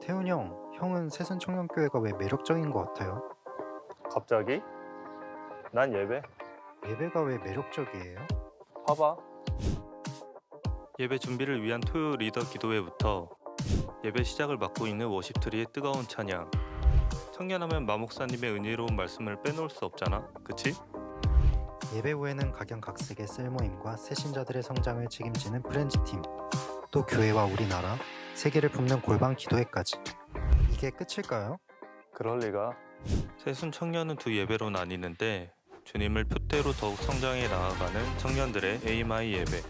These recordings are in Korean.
태훈 형, 형은 새순청년교회가 왜 매력적인 것 같아요? 갑자기? 난 예배. 예배가 왜 매력적이에요? 봐봐. 예배 준비를 위한 토요 리더 기도회부터 예배 시작을 맡고 있는 워십트리의 뜨거운 찬양. 청년하면 마목사님의 은혜로운 말씀을 빼놓을 수 없잖아, 그치? 예배 후에는 각양각색의 셀모임과 새신자들의 성장을 책임지는 프렌즈팀, 또 교회와 우리나라, 세계를 품는 골방 기도회까지. 이게 끝일까요? 그럴 리가. 새순 청년은 두 예배로 나뉘는데 주님을 표대로 더욱 성장해 나아가는 청년들의 AMI 예배.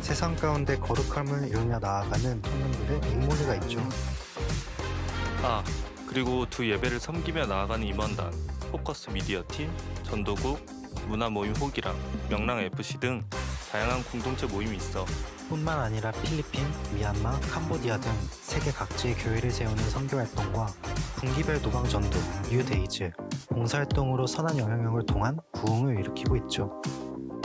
세상 가운데 거룩함을 이루며 나아가는 청년들의 맹몰리가 있죠. 그리고 두 예배를 섬기며 나아가는 임원단, 포커스 미디어팀, 전도국, 문화모임 호기랑, 명랑FC 등 다양한 공동체 모임이 있어. 뿐만 아니라 필리핀, 미얀마, 캄보디아 등 세계 각지의 교회를 세우는 선교활동과 분기별 노방전도, 뉴데이즈, 봉사활동으로 선한 영향력을 통한 부흥을 일으키고 있죠.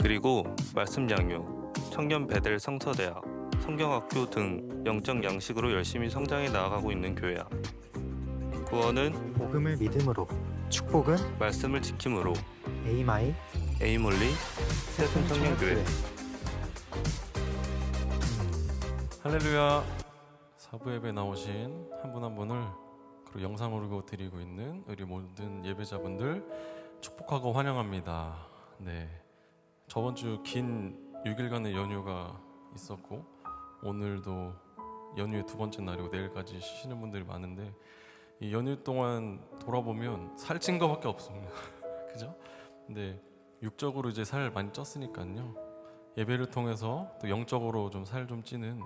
그리고 말씀 양육, 청년 베델 성서대학, 성경학교 등 영적 양식으로 열심히 성장해 나아가고 있는 교회야. 구원은 복음을 믿음으로, 축복은 말씀을 지킴으로. 에이마이 에이몰리 새순 청년교회. 할렐루야. 사부 예배 나오신 한 분 한 분을 그리고 영상으로 드리고 있는 우리 모든 예배자분들 축복하고 환영합니다. 네, 저번 주 긴 6일간의 연휴가 있었고 오늘도 연휴의 두 번째 날이고 내일까지 쉬시는 분들이 많은데 이 연휴 동안 돌아보면 살찐 거밖에 없습니다. 그죠? 근데 육적으로 이제 살 많이 쪘으니까요. 예배를 통해서 또 영적으로 좀 살 좀 찌는,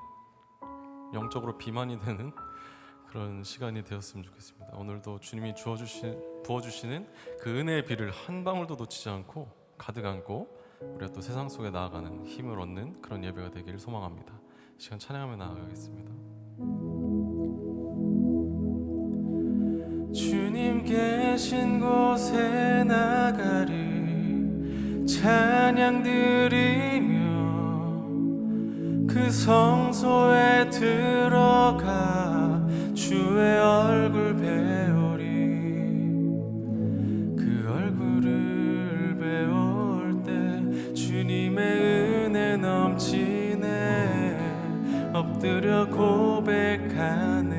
영적으로 비만이 되는 그런 시간이 되었으면 좋겠습니다. 오늘도 주님이 부어주시는 그 은혜의 비를 한 방울도 놓치지 않고 가득 안고 우리가 또 세상 속에 나아가는 힘을 얻는 그런 예배가 되기를 소망합니다. 이 시간 찬양하며 나아가겠습니다. 주님 계신 곳에 나가리 찬양 드리며 그 성소에 들어가 주의 얼굴 배우리. 그 얼굴을 배울 때 주님의 은혜 넘치네. 엎드려 고백하네.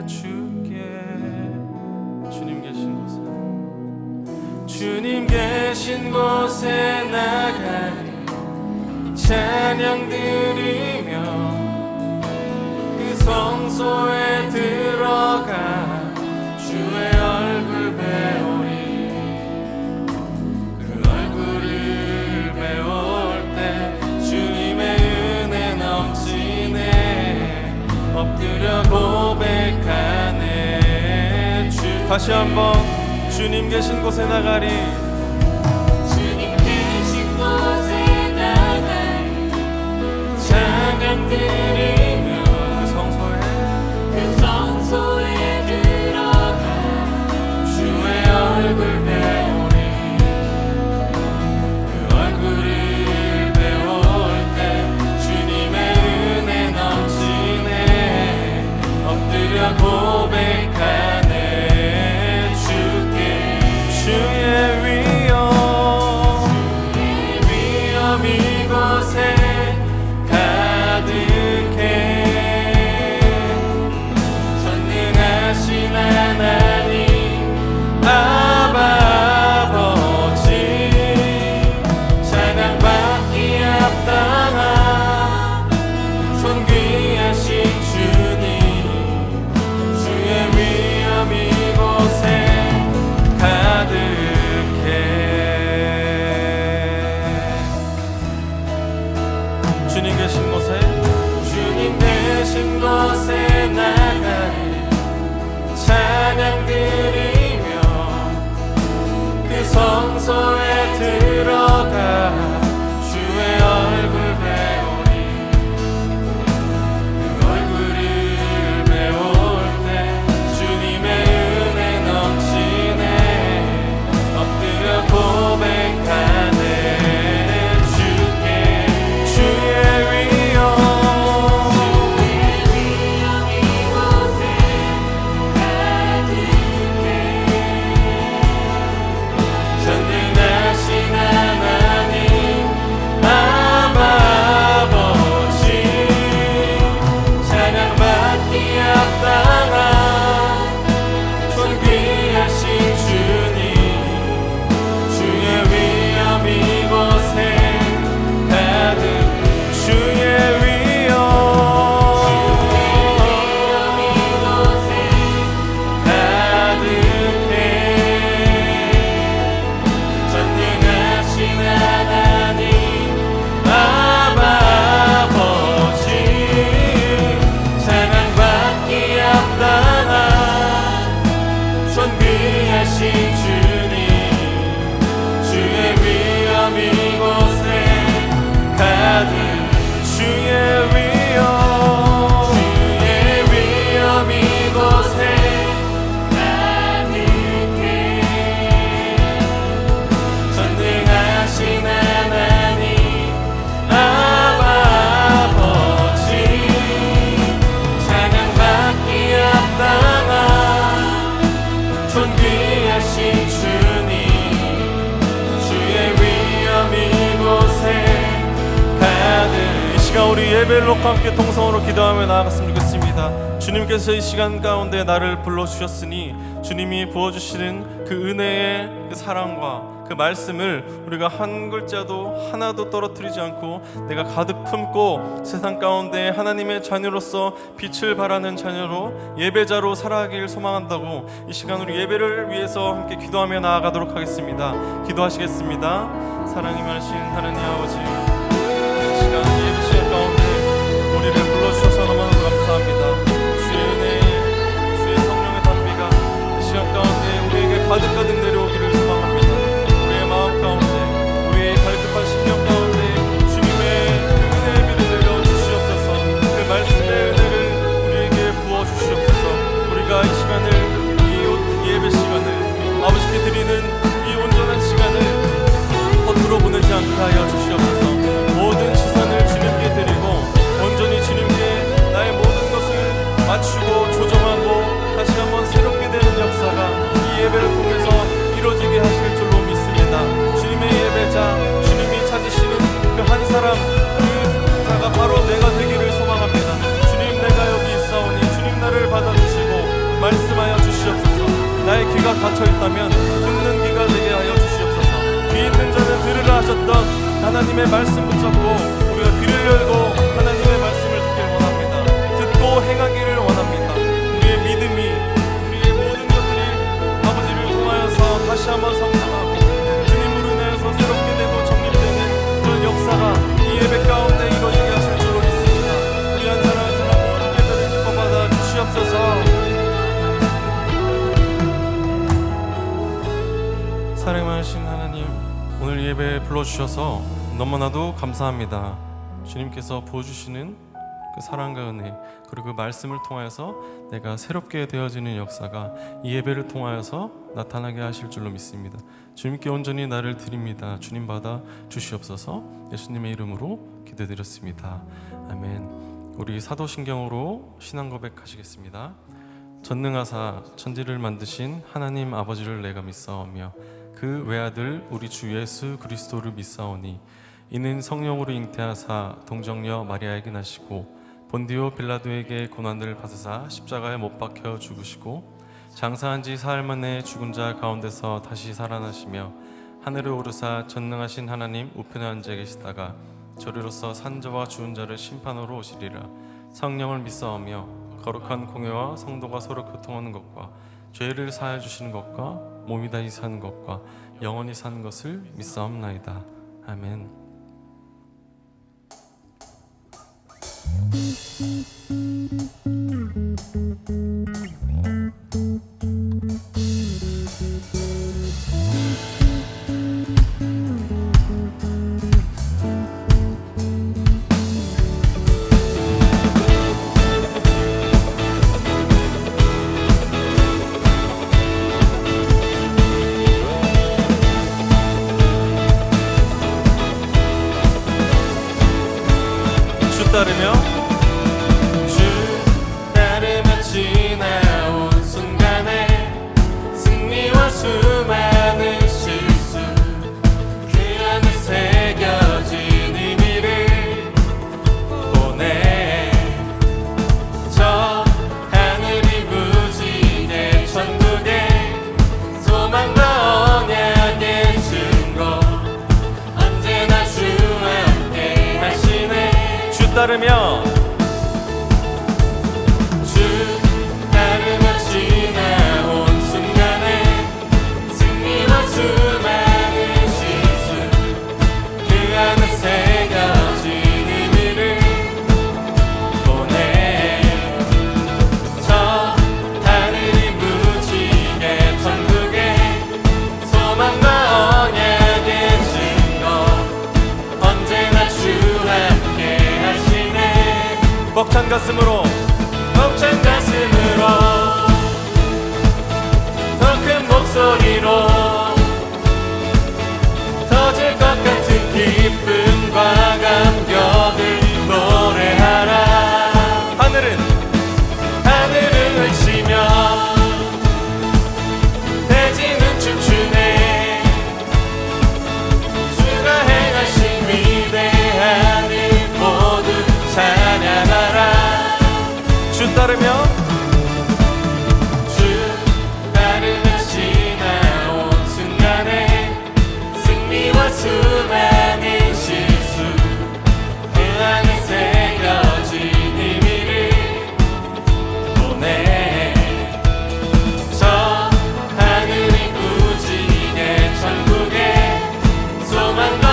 주께 주님 계신 곳에 나가리 찬양 드리며 그 성소에 들어가 주의 얼굴 배우리. 그 얼굴을 배울 때 주님의 은혜 넘치네. 엎드려 고백하네. 다시 한번 주님 계신 곳에 나가리. 주님 계신 곳에 나가리 찬양 드리며 그 성소에 들어가 주의 얼굴 배우리. 그 얼굴을 배울 때 주님의 은혜 넘치네. 엎드려 고백하네. 주의 위엄 이곳에 가득해. 전능하신 하나님 아바 아버지 찬양받기 합당한 존귀하신 주님. 주의 위엄 이곳에 가득해. 주님 계신 곳에 나가리 찬양 드리며 그 성소에 들어가 주의 얼굴 배우리. 그 얼굴을 배울 때 주님의 은혜 넘치네. 엎드려 고백하네. 주께 주의 위엄 우리 예배를 놓고 함께 통성으로 기도하며 나아갔으면 좋겠습니다. 주님께서 이 시간 가운데 나를 불러주셨으니 주님이 부어주시는 그 은혜의 그 사랑과 그 말씀을 우리가 한 글자도 하나도 떨어뜨리지 않고 내가 가득 품고 세상 가운데 하나님의 자녀로서 빛을 발하는 자녀로 예배자로 살아가길 소망한다고 이 시간 우리 예배를 위해서 함께 기도하며 나아가도록 하겠습니다. 기도하시겠습니다. 사랑이 많으신 하나님 아버지, 이 시간 예배 시간 가운데 우리를 불러주셔서 너무나도 감사합니다. 주의 은혜, 주의 성령의 담비가 이 시간 가운데 우리에게 가득가득 내려오기를 소망합니다. 우리의 마음 가운데, 우리의 갈급한 심령 가운데 주님의 은혜의 비를 내려주시옵소서. 그 말씀의 은혜를 우리에게 부어주시옵소서. 우리가 이 시간을, 이 예배 시간을 아버지께 드리는 이 온전한 시간을 허투루 보내지 않게 하여 주시옵소서. 모든 시선을 주님께 드리고 온전히 주님께 나의 모든 것을 맞추고 조정하고 다시 한번 새롭게 되는 역사가 이 예배를 통해서 이루어지게 하실 줄로 믿습니다. 주님의 예배자, 주님이 찾으시는 그 한 사람, 그 자가 바로 내가 되기를 소망합니다. 주님, 내가 여기 있사오니 주님 나를 받아주시고 말씀하여 주시옵소서. 나의 귀가 닫혀있다면 듣는 귀가 되게 하여 주시옵소서. 귀 있는 자는 들으라 하셨던 하나님의 말씀 붙잡고 우리가 귀를 열고 하나님의 말씀을 듣길 원합니다. 듣고 행하기를 원합니다. 우리의 믿음이, 우리의 모든 것들이 아버지를 통하여서 다시 한번 성장하고 주님으로 인하여서 새롭게 되고 정립되는 그런 역사가 이 예배 가운데 이루어지게 하실 줄로 믿습니다. 우리 한 사람 한 사람 모든 예배를 기뻐받아 주시옵소서. 사랑 많으신 하나님, 오늘 예배에 불러주셔서 너무나도 감사합니다. 주님께서 부어주시는 그 사랑과 은혜, 그리고 그 말씀을 통하여서 내가 새롭게 되어지는 역사가 이 예배를 통하여서 나타나게 하실 줄로 믿습니다. 주님께 온전히 나를 드립니다. 주님 받아 주시옵소서. 예수님의 이름으로 기도드렸습니다. 아멘. 우리 사도신경으로 신앙 고백하시겠습니다. 전능하사 천지를 만드신 하나님 아버지를 내가 믿사오며 그 외아들 우리 주 예수 그리스도를 믿사오니 이는 성령으로 잉태하사 동정녀 마리아에게 나시고 본디오 빌라도에게 고난을 받으사 십자가에 못 박혀 죽으시고 장사한 지 사흘 만에 죽은 자 가운데서 다시 살아나시며 하늘에 오르사 전능하신 하나님 우편에 앉아 계시다가 저리로서 산자와 죽은 자를 심판하러 오시리라. 성령을 믿사오며 거룩한 공회와 성도가 서로 교통하는 것과 죄를 사하여 주시는 것과 몸이 다시 사는 것과 영원히 사는 것을 믿사옵나이다. 아멘. 따르며 주 따르며 지나온 순간에 승리와 수많은 실수 그 안에 새겨진 의미를 보내 저 하늘이 무지개 천국에 소망과 언약의 증거 언제나 주와 함께 하시네. 따르며 주 따르며 지나온 순간에 승리와 수많은 실수 그 안에 새겨진 의미를 보내 저 하늘이 무지개 천국에 소망과 언약의 증거 언제나 주와 함께 벅찬 가슴으로 더 큰 목소리로 터질 것 같은 기쁨과 감격을 노래하라. 하늘은 외치며 대지는 춤추네. 주가 행하신 위대한 일 모두 따르며 주 따르며 지나온 순간에 승리와 수많은 실수 그 안에 새겨진 의미를 보내 저 하늘이 꾸짖게 천국에 소망과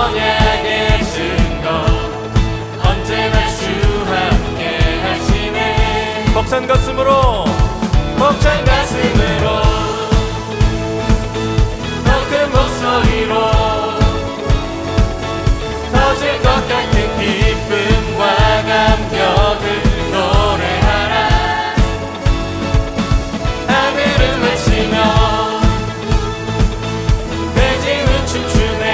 언약의 증거 언제나 주 함께 하시네 벅찬 가슴으로 벅찬 가슴으로 더 큰 목소리로 터질 것 같은 기쁨과 감격을 노래하라 하늘은 외치며 대지는 춤추네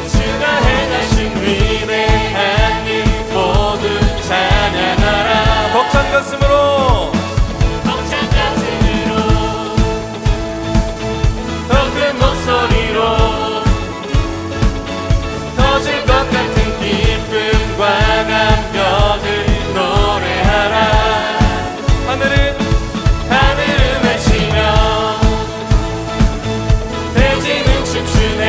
주가 행하신 위대한 일 모두 찬양하라 벅찬 가슴으로 벅찬 가슴으로 더 큰 목소리로 터질 것 같은 기쁨과 감격을 노래하라 하늘은 외치며 대지는 춤추네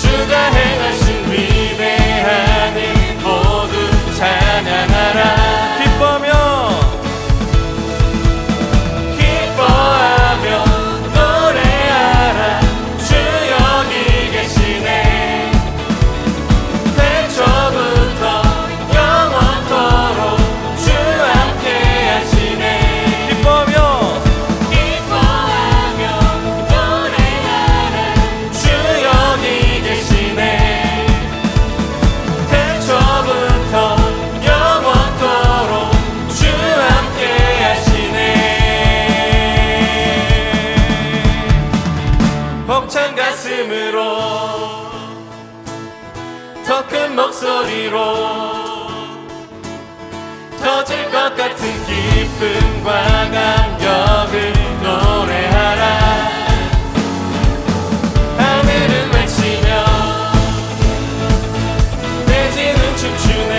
주가 행하신 위대한 일 모두 찬양하라 기뻐하며 노래하라 주 여기 계시네 태초부터 영원토록 주 함께 하시네 기뻐하며 노래하라 주 여기 계시네 태초부터 영원토록 주 함께 하시네 벅찬 가슴으로 더 큰 목소리로 터질 것 같은 기쁨과 감격을 노래하라 하늘은 외치며 대지는 춤추네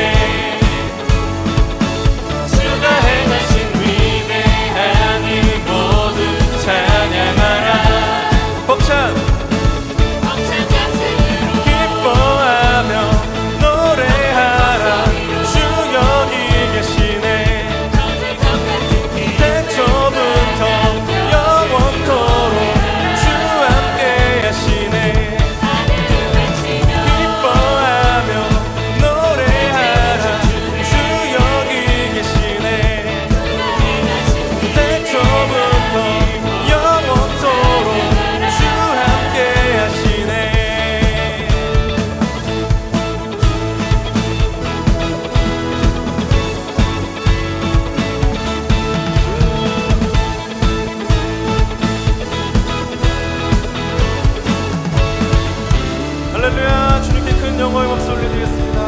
주가 행하신 위대한 일 모두 찬양하라 벅찬 가슴으로 기뻐하며 노래하라 주 여기 계시네 터질 것 같은 기쁨 태초부터 영원토록 주 함께 하시네 하늘은 외치며 기뻐하며 노래하라 주 여기 계시네 태초부터 영원토록 주 함께 하시네 할렐루야 주님께 큰 영광의 박수 올려드리겠습니다.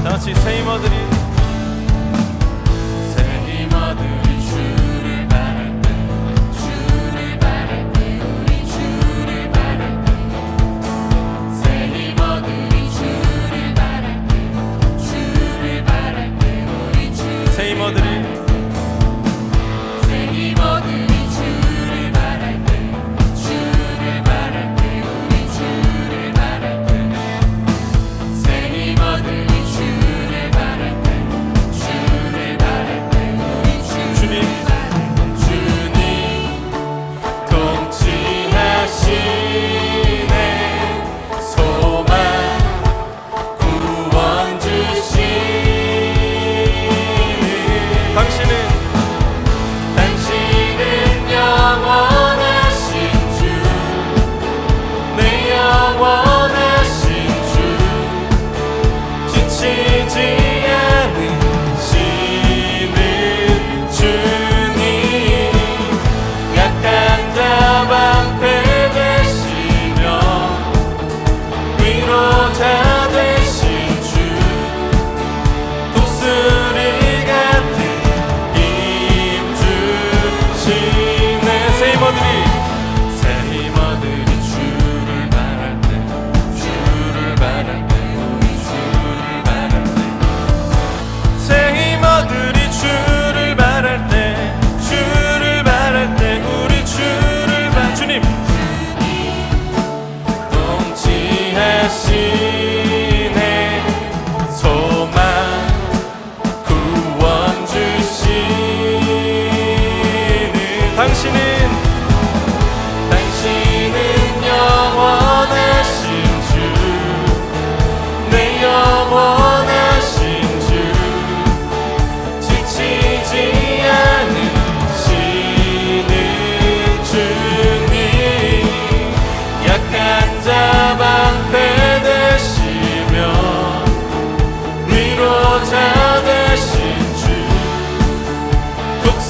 다 같이 새 힘아들이 주를 바랄 때 우리 주를 바랄 때 새 힘어들이 주를 바랄 때 우리 새 힘아들이 새 힘어들이 주를 바랄 때 우리 주를 바랄 때 새 힘어들이 주를 바랄 때 우리 주님 통치하시네 소망 구원 주시는 당신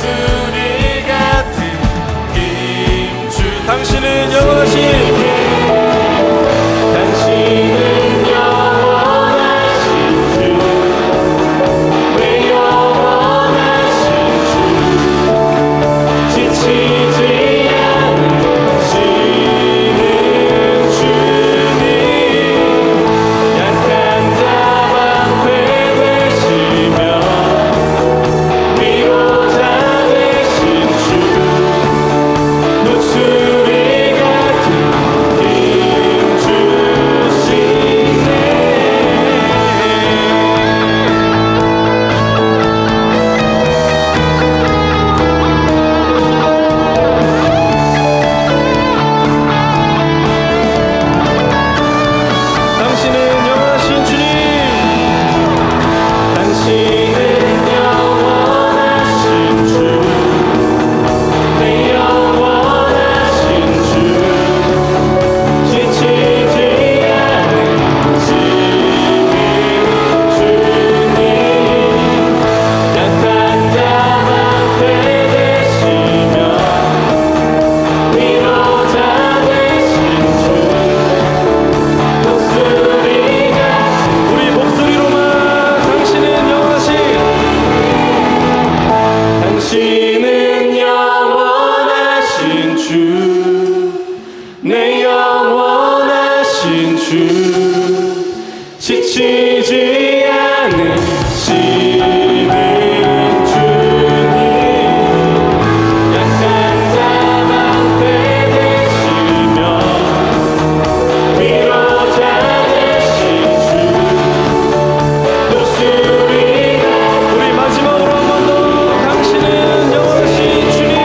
독수리 같은 힘주 당신은 영원하신 당신은 영원하신 주 내 영원하신 주 지치지 않으시는 주님 약한 자 방패 되시며 위로자 되신 주 독수리 같은 힘 주시네 당신은 영원하신 주님 당신은 영원하신 주 내 영원하신 주 지치지 않으시는 주님 약한 자 방패 되시며 위로자 되신 주 독수리가 우리 목소리로만 당신은 영원하신 당신은 영원하신 주 내 영원하신 주 지치지 않으시는 주님 약한 자 방패 되시며 위로자 되신 주 독수리가 우리 마지막으로 한 번 더 당신은 영원하신 주님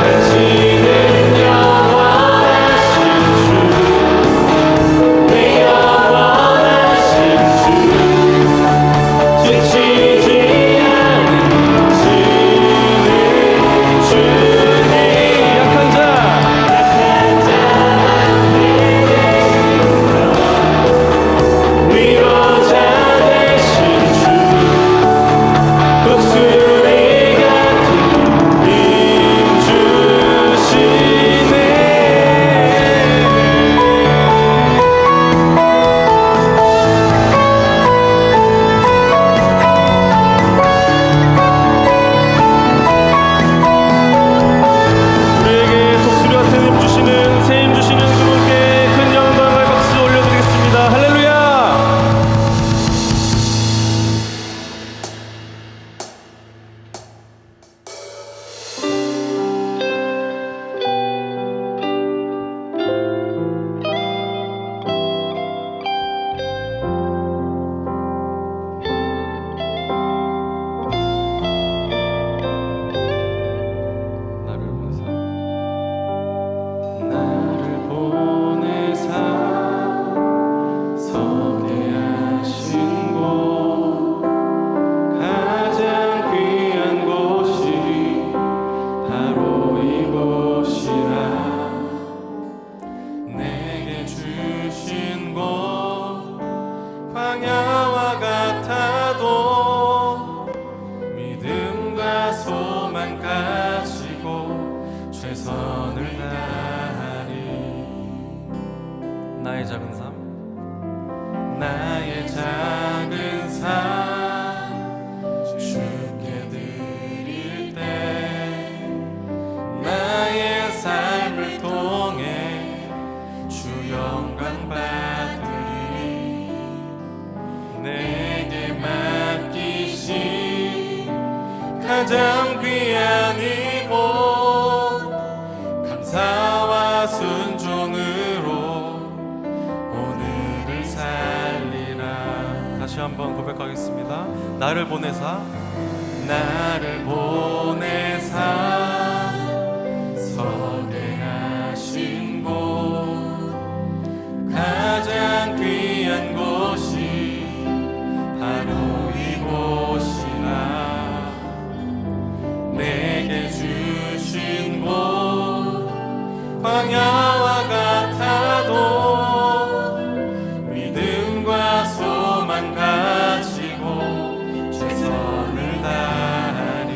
당신은 영원하신 주 내 영원하신 주 지치지 않으시는 주님 약한 자 위로자 되신 주 독수리 같은 힘 주시네 우리에게 독수리 같은 힘 주시는 새 힘 주시는 그분께 큰 영광을 박수 올려드리겠습니다. 할렐루야. 나를 보내사 서게 하신 곳 가장 귀한 곳이 바로 이곳이라 내게 주신 곳 광야와 같아도 믿음과 소망 가지고 최선을 다하리 나의 작은 삶 나의 작은 삶 주께 드릴 때 나의 삶을 통해 주 영광 받으리 내게 맡기신 가장 귀한 이곳 감사와 순종으로 오늘을 살리라 다시 한번 고백하겠습니다. 나를 보내사 나를 보내사 서게 하신 곳 가장 귀한 곳이 바로 이곳이라 내게 주신 곳 광야와 같아도 믿음과 소망 가지고 최선을 다하리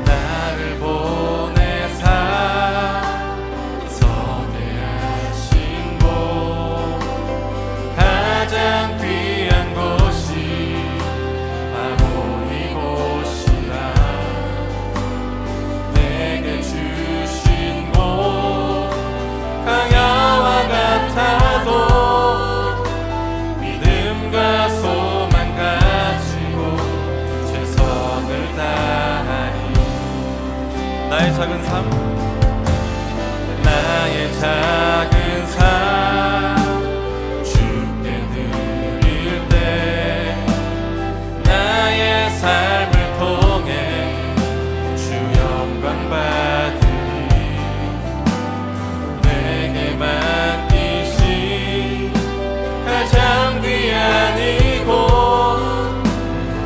나를 보내사 선대하신 곳 가장 귀한 곳이 바로 이곳이라 내게 주신 곳 강야와 같아도 믿음과 소망 가지고 최선을 다하리 나의 작은 삶, 나의 작은 삶 주께 드릴 때 나의 삶을 통해 주 영광 받으리 내게 맡기신 가장 귀한 이곳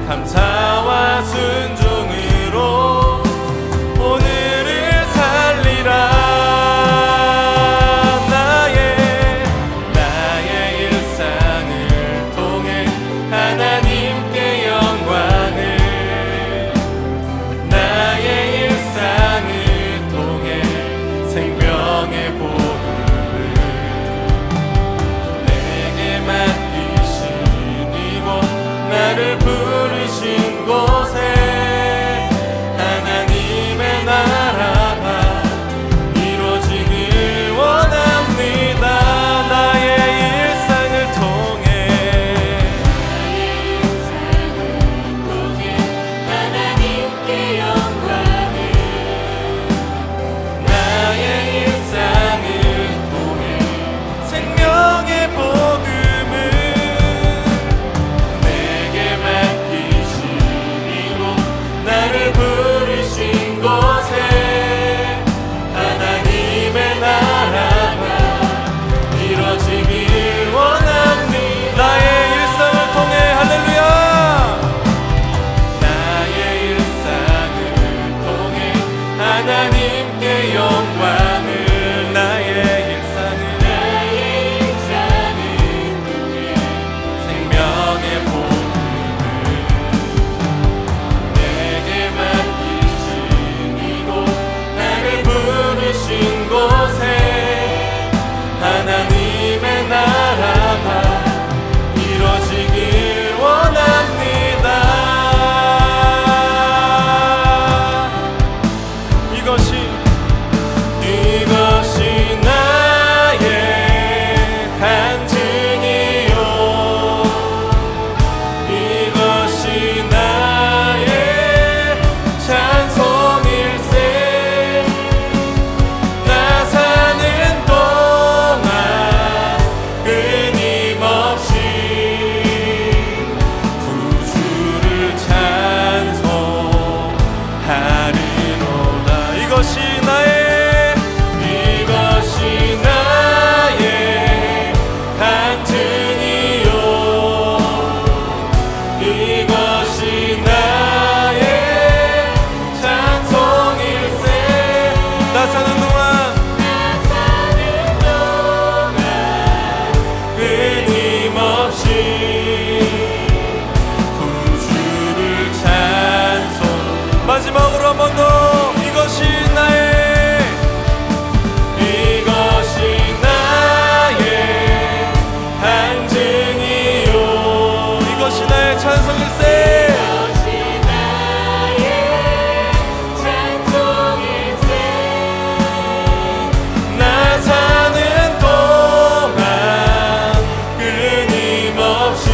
감사와 순종으로 오늘을 살리라 나의 일상을 통해 하나님께 영광을 나의 일상을 통해 생명의 복음을 내게 맡기신 이곳 나를 부르신 곳에 하나님의 나라가 이루어지길 원합니다 나의 일상을 통해 하나님께 영광을 나의 일상을 통해 생명의 복음을 내게 맡기신 이곳 나를 부르신 곳에 하나님의 나라가 이루어지길 원합니다 나의 일상을 통해 할렐루야 나의 일상을 통해 하나님께 영광을 나의 일상을 통해 생명의 복음을 내게 맡기신 이곳 나를 부르신 곳에 하나님의 나라가 이루어지길 원합니다 이것이 나의 간증이요 이것이 나의 찬송일세 나 사는 동안 끊임없이 구주를 찬송하리로다 이것이 나의 간증이요 이것이 나의 찬송일세 나 사는 동안 끊임없이 구주를 찬송 마지막으로 한 번 더 이것이 나의 간증이요 이것이 나의 찬송일세 이것이 나의 찬송일세 나 사는 동안 끊임없이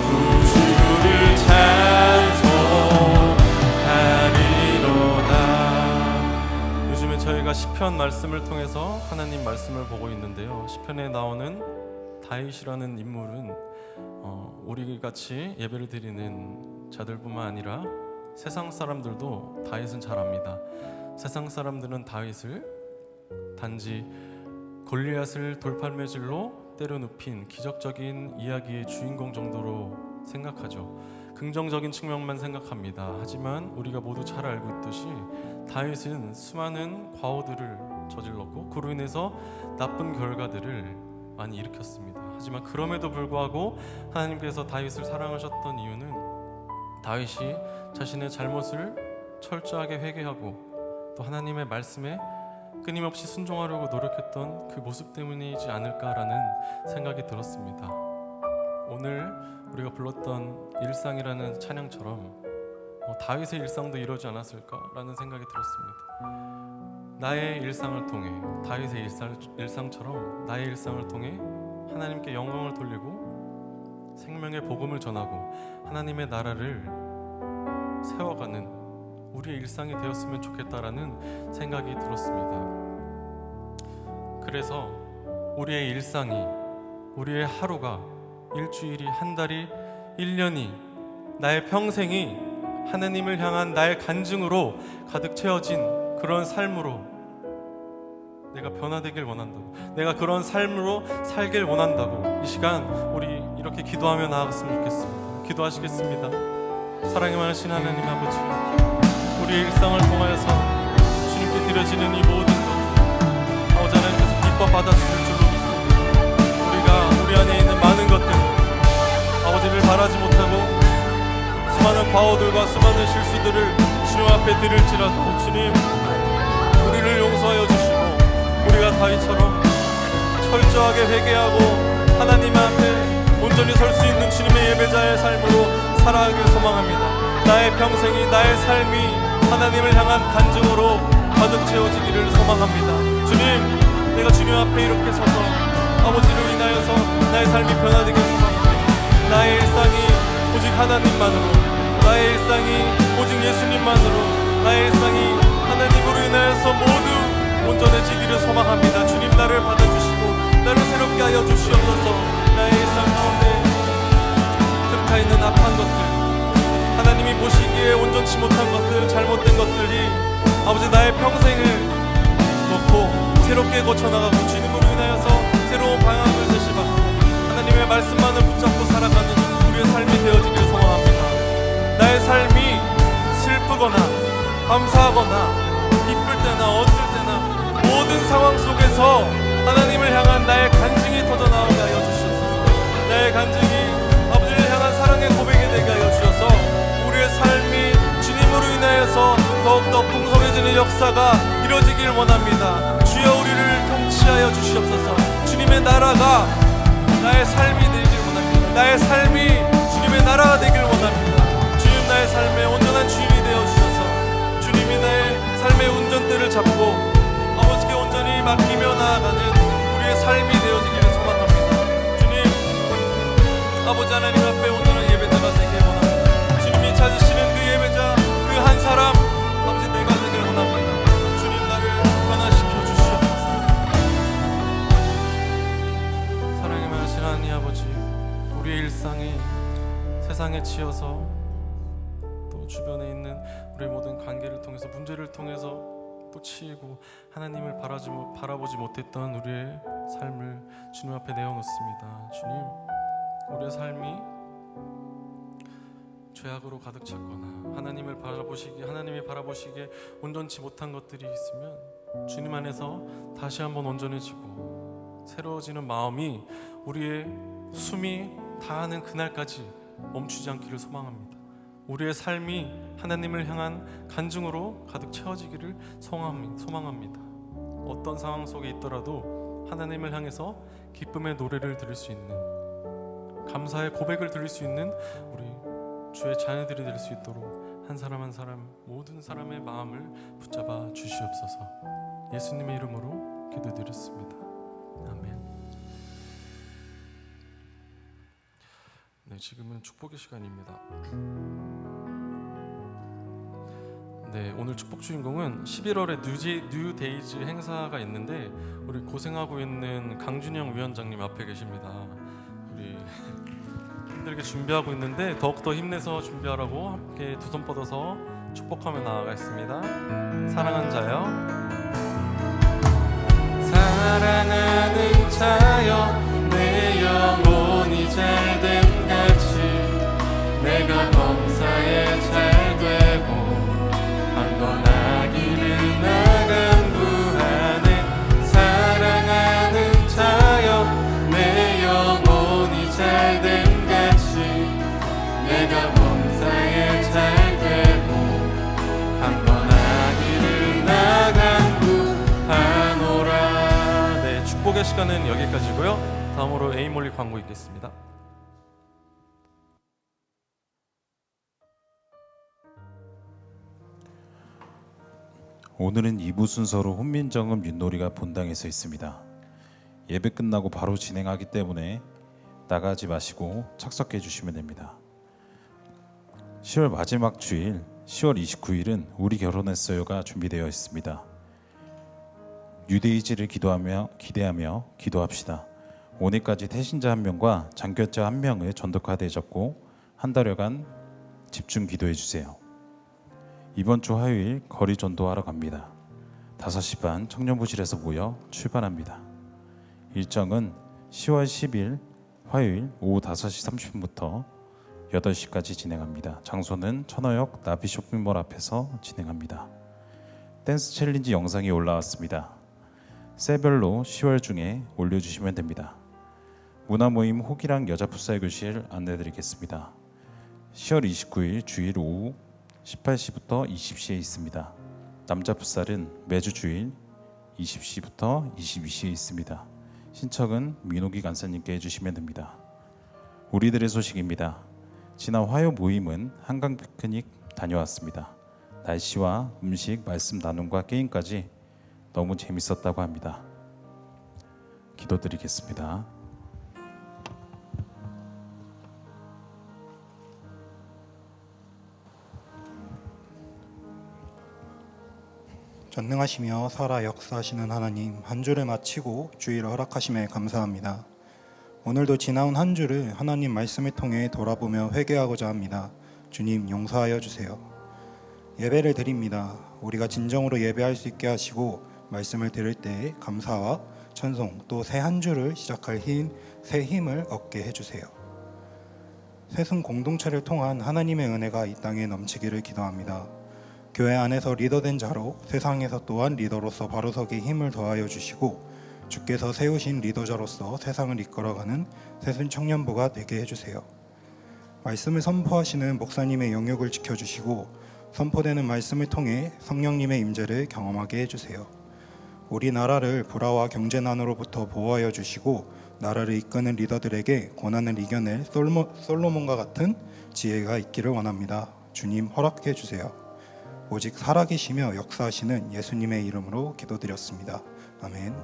구주를 찬송하리로다 요즘에 저희가 시편 말씀을 통해서 하나님 말씀을 보고 있는데요. 시편에 나오는 다윗이라는 인물은 우리 같이 예배를 드리는 자들뿐만 아니라 세상 사람들도 다윗은 잘 압니다. 세상 사람들은 다윗을 단지 골리앗을 돌팔매질로 때려 눕힌 기적적인 이야기의 주인공 정도로 생각하죠. 긍정적인 측면만 생각합니다. 하지만 우리가 모두 잘 알고 있듯이 다윗은 수많은 과오들을 저질렀고 그로 인해서 나쁜 결과들을 많이 일으켰습니다. 하지만 그럼에도 불구하고 하나님께서 다윗을 사랑하셨던 이유는 다윗이 자신의 잘못을 철저하게 회개하고 또 하나님의 말씀에 끊임없이 순종하려고 노력했던 그 모습 때문이지 않을까라는 생각이 들었습니다. 오늘 우리가 불렀던 일상이라는 찬양처럼 다윗의 일상도 이러지 않았을까라는 생각이 들었습니다. 나의 일상을 통해 다윗의 일상처럼 나의 일상을 통해 하나님께 영광을 돌리고 생명의 복음을 전하고 하나님의 나라를 세워가는 우리의 일상이 되었으면 좋겠다라는 생각이 들었습니다. 그래서 우리의 일상이, 우리의 하루가, 일주일이, 한 달이, 1년이, 나의 평생이 하나님을 향한 나의 간증으로 가득 채워진 그런 삶으로 내가 변화되길 원한다고, 내가 그런 삶으로 살길 원한다고 이 시간 우리 이렇게 기도하며 나아갔으면 좋겠습니다. 기도하시겠습니다. 사랑이 많으신 하나님 아버지, 우리의 일상을 통하여서 주님께 드려지는 이 모든 것들 아버지 하나님께서 기뻐 받아주실 줄로 믿습니다. 우리가 우리 안에 있는 많은 것들 아버지를 바라지 못하고 수많은 과오들과 수많은 실수들을 주님 앞에 드릴지라도 주님 우리를 용서하여 주시고 우리가 다윗처럼 철저하게 회개하고 하나님 앞에 온전히 설 수 있는 주님의 예배자의 삶으로 살아가길 소망합니다. 나의 평생이, 나의 삶이 하나님을 향한 간증으로 가득 채워지기를 소망합니다. 주님, 내가 주님 앞에 이렇게 서서 아버지로 인하여서 나의 삶이 변화되길 소망합니다. 나의 일상이 오직 하나님만으로, 나의 일상이 오직 예수님만으로, 나의 일상이 하나님으로 인하여서 모두 온전해지기를 소망합니다. 주님, 나를 받아주시고 나를 새롭게 하여 주시옵소서. 나의 일상 가운데 틈타 있는 악한 것들, 하나님이 보시기에 온전치 못한 것들, 잘못된 것들이 아버지 나의 평생을 놓고 새롭게 고쳐나가고 주님으로 인하여서 새로운 방향을 제시받고 하나님의 말씀만을 붙잡고 살아가는 우리의 삶이 되어지길 소망합니다. 나의 삶이 슬프거나 감사하거나 기쁠 때나 어쩔 때나 모든 상황 속에서 하나님을 향한 나의 간증이 터져나오게 하여 주시옵소서. 나의 간증이 아버지를 향한 사랑의 고백이 되게 하여 주셔서 우리의 삶이 주님으로 인하여서 더욱더 풍성해지는 역사가 이루어지길 원합니다. 주여 우리를 통치하여 주시옵소서. 주님의 나라가 나의 삶이 되길 원합니다. 나의 삶이 주님의 나라가 되길 원합니다. 주님, 나의 삶의 온전한 주인이 되어 주셔서 주님이 나의 삶의 운전대를 잡고 아버지께 온전히 맡기며 나아가는 우리의 삶이 되어지기를 소망합니다. 주님, 아버지 하나님 앞에 온전한 예배자가 되길 원합니다. 주님이 찾으시는 그 예배자, 그 한 사람 아버지 내가 되길 원합니다. 주님, 나를 변화시켜 주시옵소서. 사랑의 많으신 하나님 아버지, 우리의 일상이 세상에 치여서 또 주변에 있는 우리의 모든 관계를 통해서, 문제를 통해서 또 치이고 하나님을 바라보지 못했던 우리의 삶을 주님 앞에 내어놓습니다. 주님, 우리의 삶이 죄악으로 가득 찼거나 하나님이 바라보시기에 온전치 못한 것들이 있으면 주님 안에서 다시 한번 온전해지고 새로워지는 마음이 우리의 숨이 다하는 그날까지 멈추지 않기를 소망합니다. 우리의 삶이 하나님을 향한 간증으로 가득 채워지기를 소망합니다. 어떤 상황 속에 있더라도 하나님을 향해서 기쁨의 노래를 들을 수 있는, 감사의 고백을 들을 수 있는 우리 주의 자녀들이 될 수 있도록 한 사람 한 사람 모든 사람의 마음을 붙잡아 주시옵소서. 예수님의 이름으로 기도드렸습니다. 아멘. 네, 지금은 축복의 시간입니다. 네, 오늘 축복 주인공은 11월에 뉴 데이즈 행사가 있는데 우리 고생하고 있는 강준영 위원장님 앞에 계십니다. 우리 힘들게 준비하고 있는데 더욱더 힘내서 준비하라고 함께 두 손 뻗어서 축복하며 나아가겠습니다. 사랑하는 자여, 사랑하는 자여, 내 영혼이 잘됨 같이 내가 범사에 잘되고 강건하기를 나간구하네. 사랑하는 자여, 내 영혼이 잘됨 같이 내가 범사에 설교 시간은 여기까지고요. 다음으로 에이몰리 광고 있겠습니다. 오늘은 2부 순서로 훈민정음 윷놀이가 본당에 서 있습니다. 예배 끝나고 바로 진행하기 때문에 나가지 마시고 착석해 주시면 됩니다. 10월 마지막 주일 10월 29일은 우리 결혼했어요가 준비되어 있습니다. 유대이지를 기대하며 기도합시다. 오늘까지 태신자 1명과 장교자 1명을 전도카드해졌고 한 달여간 집중 기도해 주세요. 이번 주 화요일 거리 전도하러 갑니다. 5시 반 청년부실에서 모여 출발합니다. 일정은 10월 10일 화요일 오후 5시 30분부터 8시까지 진행합니다. 장소는 천호역 나비 쇼핑몰 앞에서 진행합니다. 댄스 챌린지 영상이 올라왔습니다. 세별로 10월 중에 올려주시면 됩니다. 문화모임 호기랑 여자 풋살 교실 안내드리겠습니다. 10월 29일 주일 오후 18시부터 20시에 있습니다. 남자 풋살은 매주 주일 20시부터 22시에 있습니다. 신청은 민호기 간사님께 해주시면 됩니다. 우리들의 소식입니다. 지난 화요 모임은 한강 피크닉 다녀왔습니다. 날씨와 음식, 말씀 나눔과 게임까지 너무 재밌었다고 합니다. 기도드리겠습니다. 전능하시며 살아 역사하시는 하나님, 한 주를 마치고 주일을 허락하심에 감사합니다. 오늘도 지나온 한 주를 하나님 말씀을 통해 돌아보며 회개하고자 합니다. 주님 용서하여 주세요. 예배를 드립니다. 우리가 진정으로 예배할 수 있게 하시고 말씀을 들을 때 감사와 찬송 또 새 한 주를 시작할 새 힘을 얻게 해주세요. 새순 공동체를 통한 하나님의 은혜가 이 땅에 넘치기를 기도합니다. 교회 안에서 리더된 자로 세상에서 또한 리더로서 바로서기 힘을 더하여 주시고 주께서 세우신 리더자로서 세상을 이끌어가는 새순 청년부가 되게 해주세요. 말씀을 선포하시는 목사님의 영역을 지켜주시고 선포되는 말씀을 통해 성령님의 임재를 경험하게 해주세요. 우리나라를 불화와 경제난으로부터 보호하여 주시고 나라를 이끄는 리더들에게 고난을 이겨낼 솔로몬과 같은 지혜가 있기를 원합니다. 주님 허락해 주세요. 오직 살아계시며 역사하시는 예수님의 이름으로 기도드렸습니다. 아멘.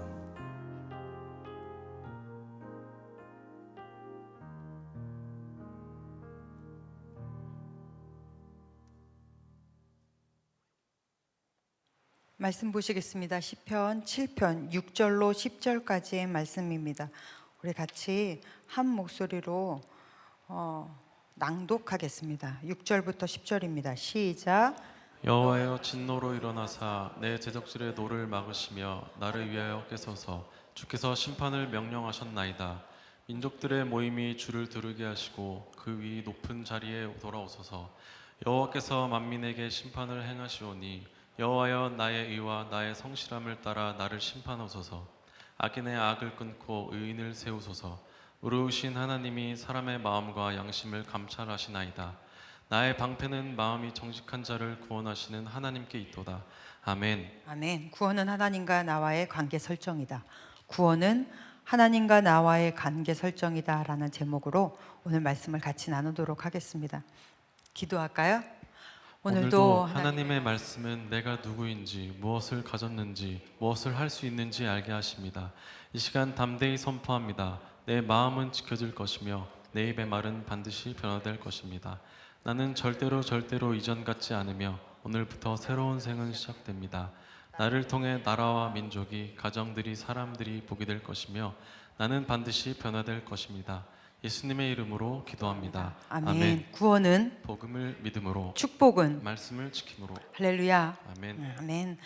말씀 보시겠습니다. 시편 7편 6절로 10절까지의 말씀입니다. 우리 같이 한 목소리로 낭독하겠습니다. 6절부터 10절입니다. 시작. 여호와여 진노로 일어나사 내 제적들의 노를 막으시며 나를 위하여 깨서서 주께서 심판을 명령하셨나이다. 민족들의 모임이 주를 두르게 하시고 그 위 높은 자리에 돌아오소서. 여호와께서 만민에게 심판을 행하시오니 여호와여 나의 의와 나의 성실함을 따라 나를 심판하소서. 악인의 악을 끊고 의인을 세우소서. 의로우신 하나님이 사람의 마음과 양심을 감찰하시나이다. 나의 방패는 마음이 정직한 자를 구원하시는 하나님께 있도다. 아멘. 아멘. 구원은 하나님과 나와의 관계 설정이다. 구원은 하나님과 나와의 관계 설정이다 라는 제목으로 오늘 말씀을 같이 나누도록 하겠습니다. 기도할까요? 오늘도 하나님의 말씀은 내가 누구인지, 무엇을 가졌는지, 무엇을 할 수 있는지 알게 하십니다. 이 시간 담대히 선포합니다. 내 마음은 지켜질 것이며 내 입의 말은 반드시 변화될 것입니다. 나는 절대로 이전 같지 않으며 오늘부터 새로운 생은 시작됩니다. 나를 통해 나라와 민족이, 가정들이, 사람들이 보게 될 것이며 나는 반드시 변화될 것입니다. 예수님의 이름으로 기도합니다. 아멘. 구원은 복음을 믿음으로, 축복은 말씀을 지킴으로. 할렐루야. 아멘. 아멘.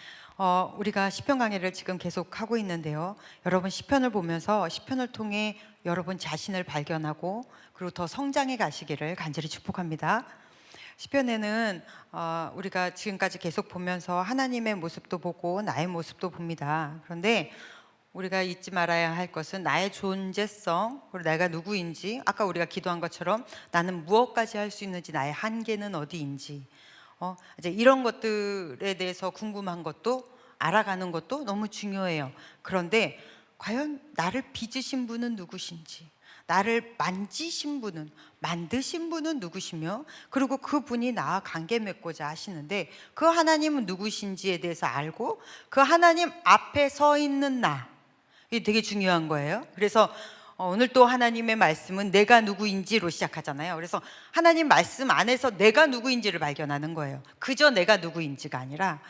우리가 시편 강의를 지금 계속 하고 있는데요. 여러분 시편을 보면서 시편을 통해 여러분 자신을 발견하고 그리고 더 성장해 가시기를 간절히 축복합니다. 시편에는 우리가 지금까지 계속 보면서 하나님의 모습도 보고 나의 모습도 봅니다. 그런데 우리가 잊지 말아야 할 것은 나의 존재성, 그리고 내가 누구인지, 아까 우리가 기도한 것처럼 나는 무엇까지 할 수 있는지, 나의 한계는 어디인지, 이제 이런 것들에 대해서 궁금한 것도 알아가는 것도 너무 중요해요. 그런데 과연 나를 빚으신 분은 누구신지, 나를 만지신 분은, 만드신 분은 누구시며, 그리고 그분이 나와 관계 맺고자 하시는데 그 하나님은 누구신지에 대해서 알고 그 하나님 앞에 서 있는 나, 이게 되게 중요한 거예요. 그래서 오늘 또 하나님의 말씀은 내가 누구인지로 시작하잖아요. 그래서 하나님 말씀 안에서 내가 누구인지를 발견하는 거예요. 그저 내가 누구인지가 아니라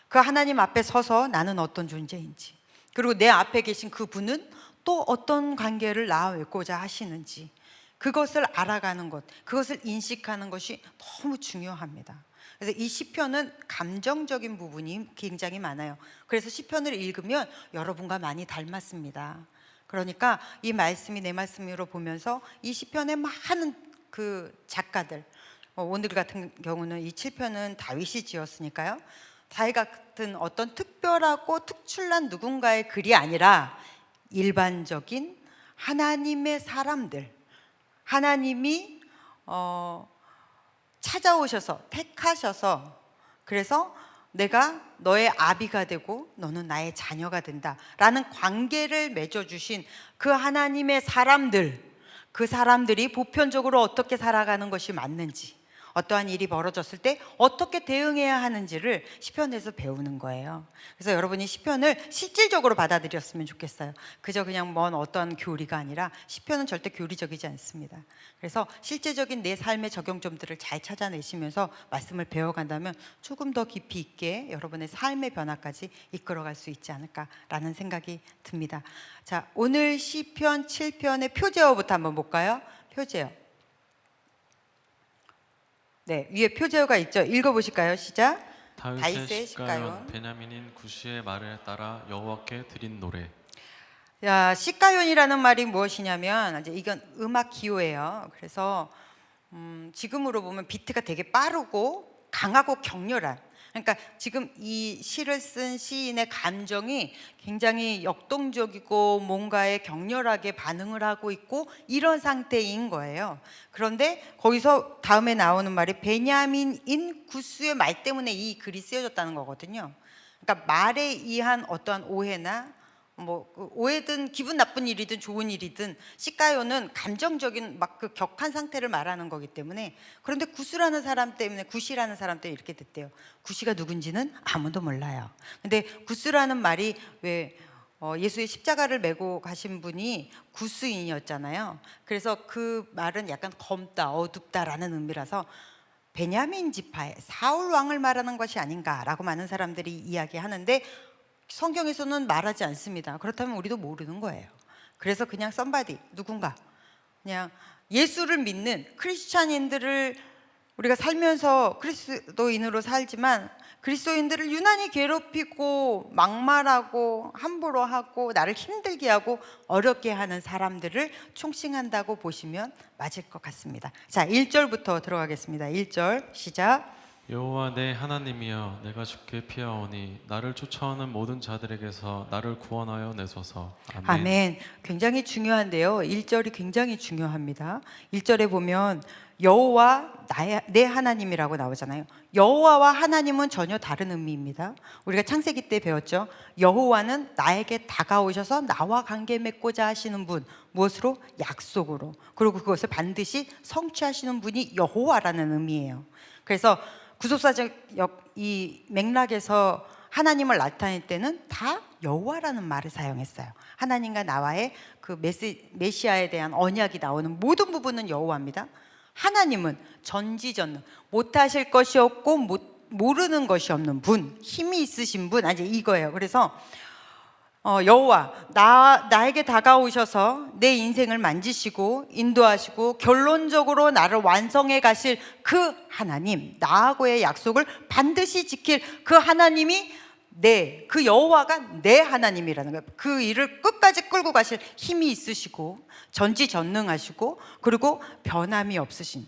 그 하나님 앞에 서서 나는 어떤 존재인지, 그리고 내 앞에 계신 그분은 또 어떤 관계를 나와 맺고자 하시는지, 그것을 알아가는 것, 그것을 인식하는 것이 너무 중요합니다. 그래서 이 시편은 감정적인 부분이 굉장히 많아요. 그래서 시편을 읽으면 여러분과 많이 닮았습니다. 그러니까 이 말씀이 내 말씀으로 보면서 이 시편의 많은 그 작가들, 오늘 같은 경우는 이 7편은 다윗이 지었으니까요. 다윗 같은 어떤 특별하고 특출난 누군가의 글이 아니라 일반적인 하나님의 사람들, 하나님이 찾아오셔서 택하셔서, 그래서 내가 너의 아비가 되고 너는 나의 자녀가 된다라는 관계를 맺어주신 그 하나님의 사람들, 그 사람들이 보편적으로 어떻게 살아가는 것이 맞는지, 어떠한 일이 벌어졌을 때 어떻게 대응해야 하는지를 시편에서 배우는 거예요. 그래서 여러분이 시편을 실질적으로 받아들였으면 좋겠어요. 그저 그냥 먼 어떠한 교리가 아니라 시편은 절대 교리적이지 않습니다. 그래서 실제적인 내 삶의 적용점들을 잘 찾아내시면서 말씀을 배워간다면 조금 더 깊이 있게 여러분의 삶의 변화까지 이끌어갈 수 있지 않을까라는 생각이 듭니다. 자, 오늘 시편 7편의 표제어부터 한번 볼까요? 표제어. 네, 위에 표제어가 있죠. 읽어보실까요? 시작. 다윗의 시가연 베냐민인 구시의 말에 따라 여호와께 드린 노래. 자, 시가연이라는 말이 무엇이냐면 이제 이건 음악 기호예요. 그래서 지금으로 보면 비트가 되게 빠르고 강하고 격렬한, 그러니까 지금 이 시를 쓴 시인의 감정이 굉장히 역동적이고 뭔가에 격렬하게 반응을 하고 있고 이런 상태인 거예요. 그런데 거기서 다음에 나오는 말이 베냐민인 구스의 말 때문에 이 글이 쓰여졌다는 거거든요. 그러니까 말에 의한 어떠한 오해나 뭐 오해든 기분 나쁜 일이든 좋은 일이든 시가요는 감정적인 막 그 격한 상태를 말하는 거기 때문에. 그런데 구스라는 사람 때문에, 구시라는 사람 때문에 이렇게 됐대요. 구시가 누군지는 아무도 몰라요. 근데 구스라는 말이 왜 예수의 십자가를 메고 가신 분이 구스인이었잖아요. 그래서 그 말은 약간 검다, 어둡다라는 의미라서 베냐민 지파의 사울 왕을 말하는 것이 아닌가라고 많은 사람들이 이야기하는데 성경에서는 말하지 않습니다. 그렇다면 우리도 모르는 거예요. 그래서 그냥 somebody, 누군가, 그냥 예수를 믿는 크리스찬인들을 우리가 살면서 그리스도인으로 살지만 그리스도인들을 유난히 괴롭히고 막말하고 함부로 하고 나를 힘들게 하고 어렵게 하는 사람들을 총칭한다고 보시면 맞을 것 같습니다. 자, 1절부터 들어가겠습니다. 1절 시작. 여호와 내 하나님이여, 내가 주께 피하오니 나를 쫓아오는 모든 자들에게서 나를 구원하여 내소서. 아멘. 아멘. 굉장히 중요한데요. 1절이 굉장히 중요합니다. 1절에 보면 여호와 내 하나님이라고 나오잖아요. 여호와와 하나님은 전혀 다른 의미입니다. 우리가 창세기 때 배웠죠. 여호와는 나에게 다가오셔서 나와 관계 맺고자 하시는 분, 무엇으로? 약속으로. 그리고 그것을 반드시 성취하시는 분이 여호와라는 의미예요. 그래서 구속사적 이 맥락에서 하나님을 나타낼 때는 다 여호와라는 말을 사용했어요. 하나님과 나와의 그 메시아에 대한 언약이 나오는 모든 부분은 여호와입니다. 하나님은 전지전능, 못하실 것이 없고 모르는 것이 없는 분, 힘이 있으신 분, 아니 이거예요. 그래서 여호와 나에게 다가오셔서 내 인생을 만지시고 인도하시고 결론적으로 나를 완성해 가실 그 하나님, 나하고의 약속을 반드시 지킬 그 하나님이 그 여호와가 내 하나님이라는 거예요. 그 일을 끝까지 끌고 가실 힘이 있으시고 전지전능하시고 그리고 변함이 없으신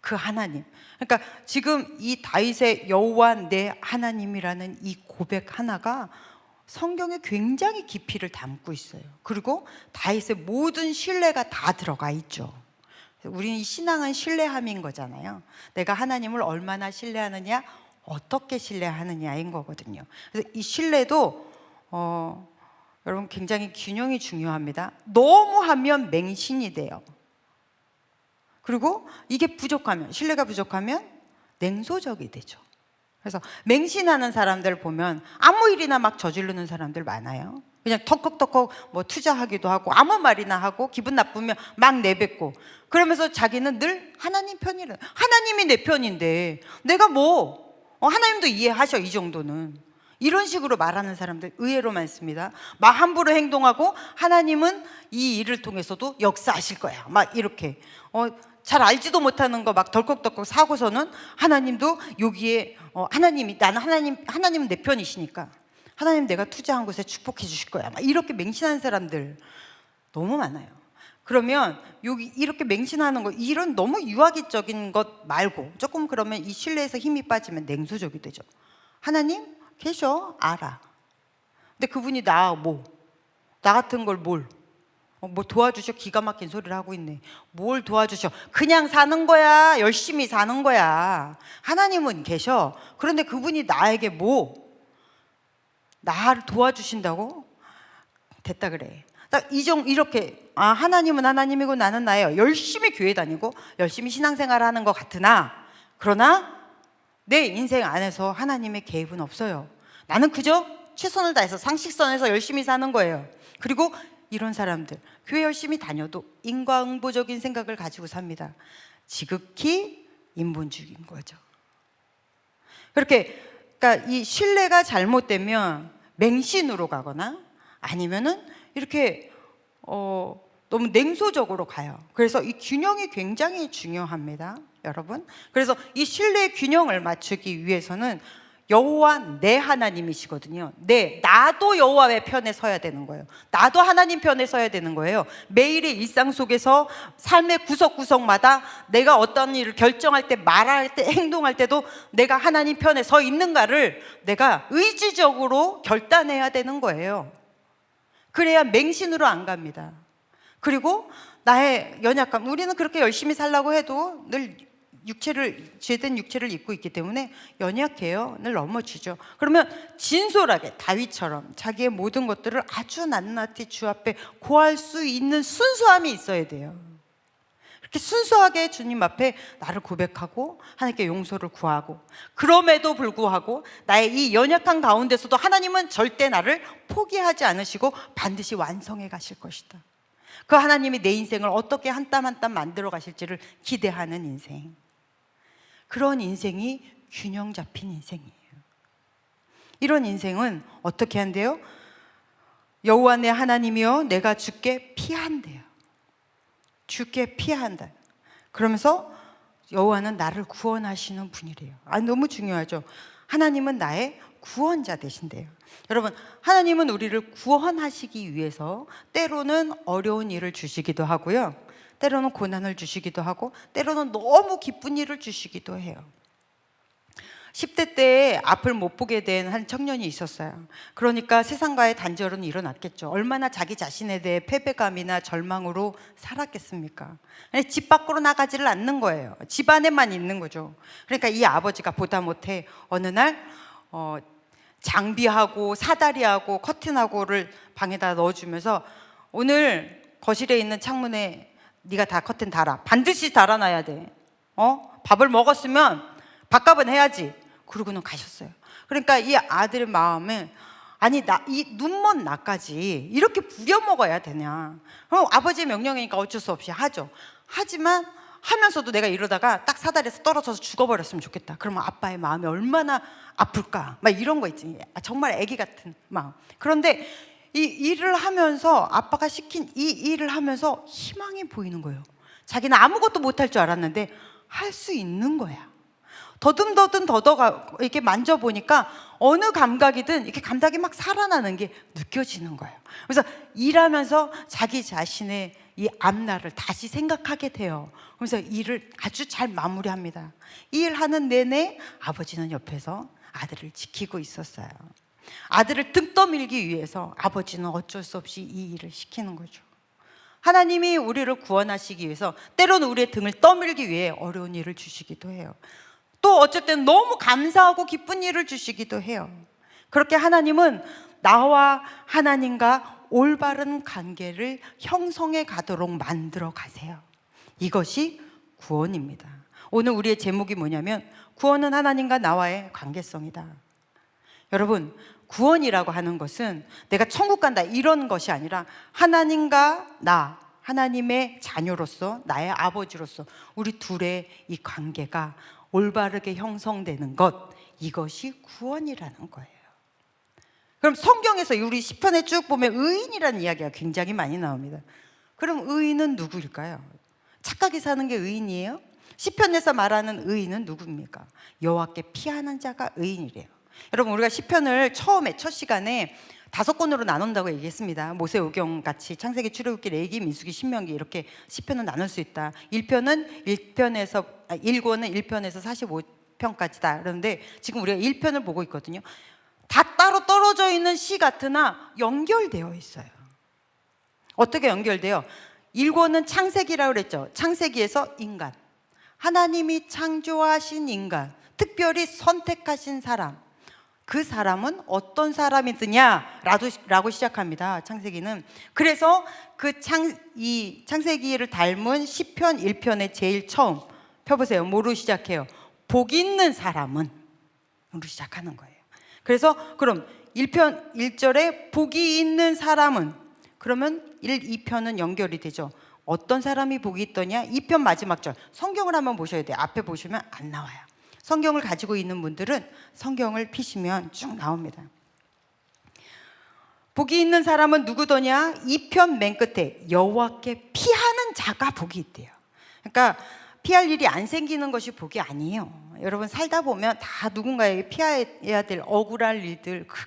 그 하나님. 그러니까 지금 이 다윗의 여호와 내 하나님이라는 이 고백 하나가 성경에 굉장히 깊이를 담고 있어요. 그리고 다윗의 모든 신뢰가 다 들어가 있죠. 우리는 신앙은 신뢰함인 거잖아요. 내가 하나님을 얼마나 신뢰하느냐, 어떻게 신뢰하느냐인 거거든요. 그래서 이 신뢰도 여러분 굉장히 균형이 중요합니다. 너무 하면 맹신이 돼요. 그리고 이게 부족하면, 신뢰가 부족하면 냉소적이 되죠. 그래서 맹신하는 사람들 보면 아무 일이나 막 저지르는 사람들 많아요. 그냥 턱컥턱컥 뭐 투자하기도 하고 아무 말이나 하고 기분 나쁘면 막 내뱉고, 그러면서 자기는 늘 하나님 편이래. 하나님이 내 편인데 내가 뭐 하나님도 이해하셔 이 정도는. 이런 식으로 말하는 사람들 의외로 많습니다. 막 함부로 행동하고 하나님은 이 일을 통해서도 역사하실 거야 막 이렇게 잘 알지도 못하는 거 막 덜컥덜컥 사고서는 하나님도 여기에 하나님이 나는 하나님은 내 편이시니까 하나님 내가 투자한 곳에 축복해 주실 거야 막 이렇게 맹신하는 사람들 너무 많아요. 그러면 여기 이렇게 맹신하는 거 이런 너무 유아기적인 것 말고 조금 그러면 이 신뢰에서 힘이 빠지면 냉소적이 되죠. 하나님 계셔 알아. 근데 그분이 나 같은 걸 뭘 도와주셔? 기가 막힌 소리를 하고 있네. 뭘 도와주셔? 그냥 사는 거야. 열심히 사는 거야. 하나님은 계셔. 그런데 그분이 나에게 나를 도와주신다고? 됐다 그래. 딱 이렇게 하나님은 하나님이고 나는 나예요. 열심히 교회 다니고 열심히 신앙생활 하는 것 같으나 그러나 내 인생 안에서 하나님의 개입은 없어요. 나는 그저 최선을 다해서 상식선에서 열심히 사는 거예요. 그리고 이런 사람들 교회 열심히 다녀도 인과응보적인 생각을 가지고 삽니다. 지극히 인본주의인 거죠. 그러니까 이 신뢰가 잘못되면 맹신으로 가거나 아니면은 이렇게 너무 냉소적으로 가요. 그래서 이 균형이 굉장히 중요합니다, 여러분. 그래서 이 신뢰의 균형을 맞추기 위해서는 여호와 내 하나님이시거든요. 나도 여호와의 편에 서야 되는 거예요. 나도 하나님 편에 서야 되는 거예요. 매일의 일상 속에서 삶의 구석구석마다 내가 어떤 일을 결정할 때, 말할 때, 행동할 때도 내가 하나님 편에 서 있는가를 내가 의지적으로 결단해야 되는 거예요. 그래야 맹신으로 안 갑니다. 그리고 나의 연약함, 우리는 그렇게 열심히 살라고 해도 늘 죄된 육체를 입고 있기 때문에 연약해요. 늘 넘어지죠. 그러면 진솔하게 다윗처럼 자기의 모든 것들을 아주 낱낱이 주 앞에 고할 수 있는 순수함이 있어야 돼요. 이렇게 순수하게 주님 앞에 나를 고백하고 하나님께 용서를 구하고, 그럼에도 불구하고 나의 이 연약한 가운데서도 하나님은 절대 나를 포기하지 않으시고 반드시 완성해 가실 것이다. 그 하나님이 내 인생을 어떻게 한 땀 한 땀 만들어 가실지를 기대하는 인생, 그런 인생이 균형 잡힌 인생이에요. 이런 인생은 어떻게 한대요? 여호와 내 하나님이여 내가 주께 피한대요. 주께 피한다. 그러면서 여호와는 나를 구원하시는 분이래요. 너무 중요하죠. 하나님은 나의 구원자 되신대요. 여러분, 하나님은 우리를 구원하시기 위해서 때로는 어려운 일을 주시기도 하고요, 때로는 고난을 주시기도 하고, 때로는 너무 기쁜 일을 주시기도 해요. 10대 때 앞을 못 보게 된 한 청년이 있었어요. 그러니까 세상과의 단절은 일어났겠죠. 얼마나 자기 자신에 대해 패배감이나 절망으로 살았겠습니까? 집 밖으로 나가지를 않는 거예요. 집 안에만 있는 거죠. 그러니까 이 아버지가 보다 못해 어느 날 장비하고 사다리하고 커튼하고를 방에다 넣어주면서 오늘 거실에 있는 창문에 네가 다 커튼 달아. 반드시 달아놔야 돼. 밥을 먹었으면 밥값은 해야지. 그러고는 가셨어요. 그러니까 이 아들의 마음에 이 눈먼 나까지 이렇게 부려먹어야 되냐. 아버지의 명령이니까 어쩔 수 없이 하죠. 하지만 하면서도 내가 이러다가 딱 사다리에서 떨어져서 죽어버렸으면 좋겠다. 그러면 아빠의 마음이 얼마나 아플까. 막 이런 거 있지. 정말 애기 같은 마음. 그런데 이 일을 하면서 아빠가 시킨 이 일을 하면서 희망이 보이는 거예요. 자기는 아무것도 못할 줄 알았는데 할 수 있는 거야. 더듬더듬 이렇게 만져보니까 어느 감각이든 이렇게 감각이 막 살아나는 게 느껴지는 거예요. 그래서 일하면서 자기 자신의 이 앞날을 다시 생각하게 돼요. 그래서 일을 아주 잘 마무리합니다. 이 일하는 내내 아버지는 옆에서 아들을 지키고 있었어요. 아들을 등 떠밀기 위해서 아버지는 어쩔 수 없이 이 일을 시키는 거죠. 하나님이 우리를 구원하시기 위해서 때로는 우리의 등을 떠밀기 위해 어려운 일을 주시기도 해요. 또 어쩔 때는 너무 감사하고 기쁜 일을 주시기도 해요. 그렇게 하나님은 나와 하나님과 올바른 관계를 형성해 가도록 만들어 가세요. 이것이 구원입니다. 오늘 우리의 제목이 뭐냐면 구원은 하나님과 나와의 관계성이다. 여러분, 구원이라고 하는 것은 내가 천국 간다 이런 것이 아니라 하나님과 나, 하나님의 자녀로서, 나의 아버지로서 우리 둘의 이 관계가 올바르게 형성되는 것, 이것이 구원이라는 거예요. 그럼 성경에서 우리 시편에 쭉 보면 의인이라는 이야기가 굉장히 많이 나옵니다. 그럼 의인은 누구일까요? 착하게 사는 게 의인이에요? 시편에서 말하는 의인은 누구입니까? 여호와께 피하는 자가 의인이래요. 여러분, 우리가 시편을 처음에 첫 시간에 5권으로 나눈다고 얘기했습니다. 모세오경 같이 창세기, 출애굽기, 레위기, 민수기, 신명기 이렇게 시편은 나눌 수 있다. 1권은 1편에서 45편까지다. 그런데 지금 우리가 1편을 보고 있거든요. 다 따로 떨어져 있는 시 같으나 연결되어 있어요. 어떻게 연결돼요? 1권은 창세기라고 그랬죠. 창세기에서 인간, 하나님이 창조하신 인간, 특별히 선택하신 사람, 그 사람은 어떤 사람이더냐라고 시작합니다. 창세기는. 그래서 이 창세기를 닮은 시편 1편의 제일 처음 펴보세요. 뭐로 시작해요? 복 있는 사람은 으로 시작하는 거예요. 그래서 그럼 1편 1절에 복이 있는 사람은, 그러면 1, 2편은 연결이 되죠. 어떤 사람이 복이 있더냐? 2편 마지막 절. 성경을 한번 보셔야 돼요. 앞에 보시면 안 나와요. 성경을 가지고 있는 분들은 성경을 피시면 쭉 나옵니다. 복이 있는 사람은 누구더냐? 2편 맨 끝에 여호와께 피하는 자가 복이 있대요. 그러니까 피할 일이 안 생기는 것이 복이 아니에요. 여러분, 살다 보면 다 누군가에게 피해야 될 억울할 일들, 큰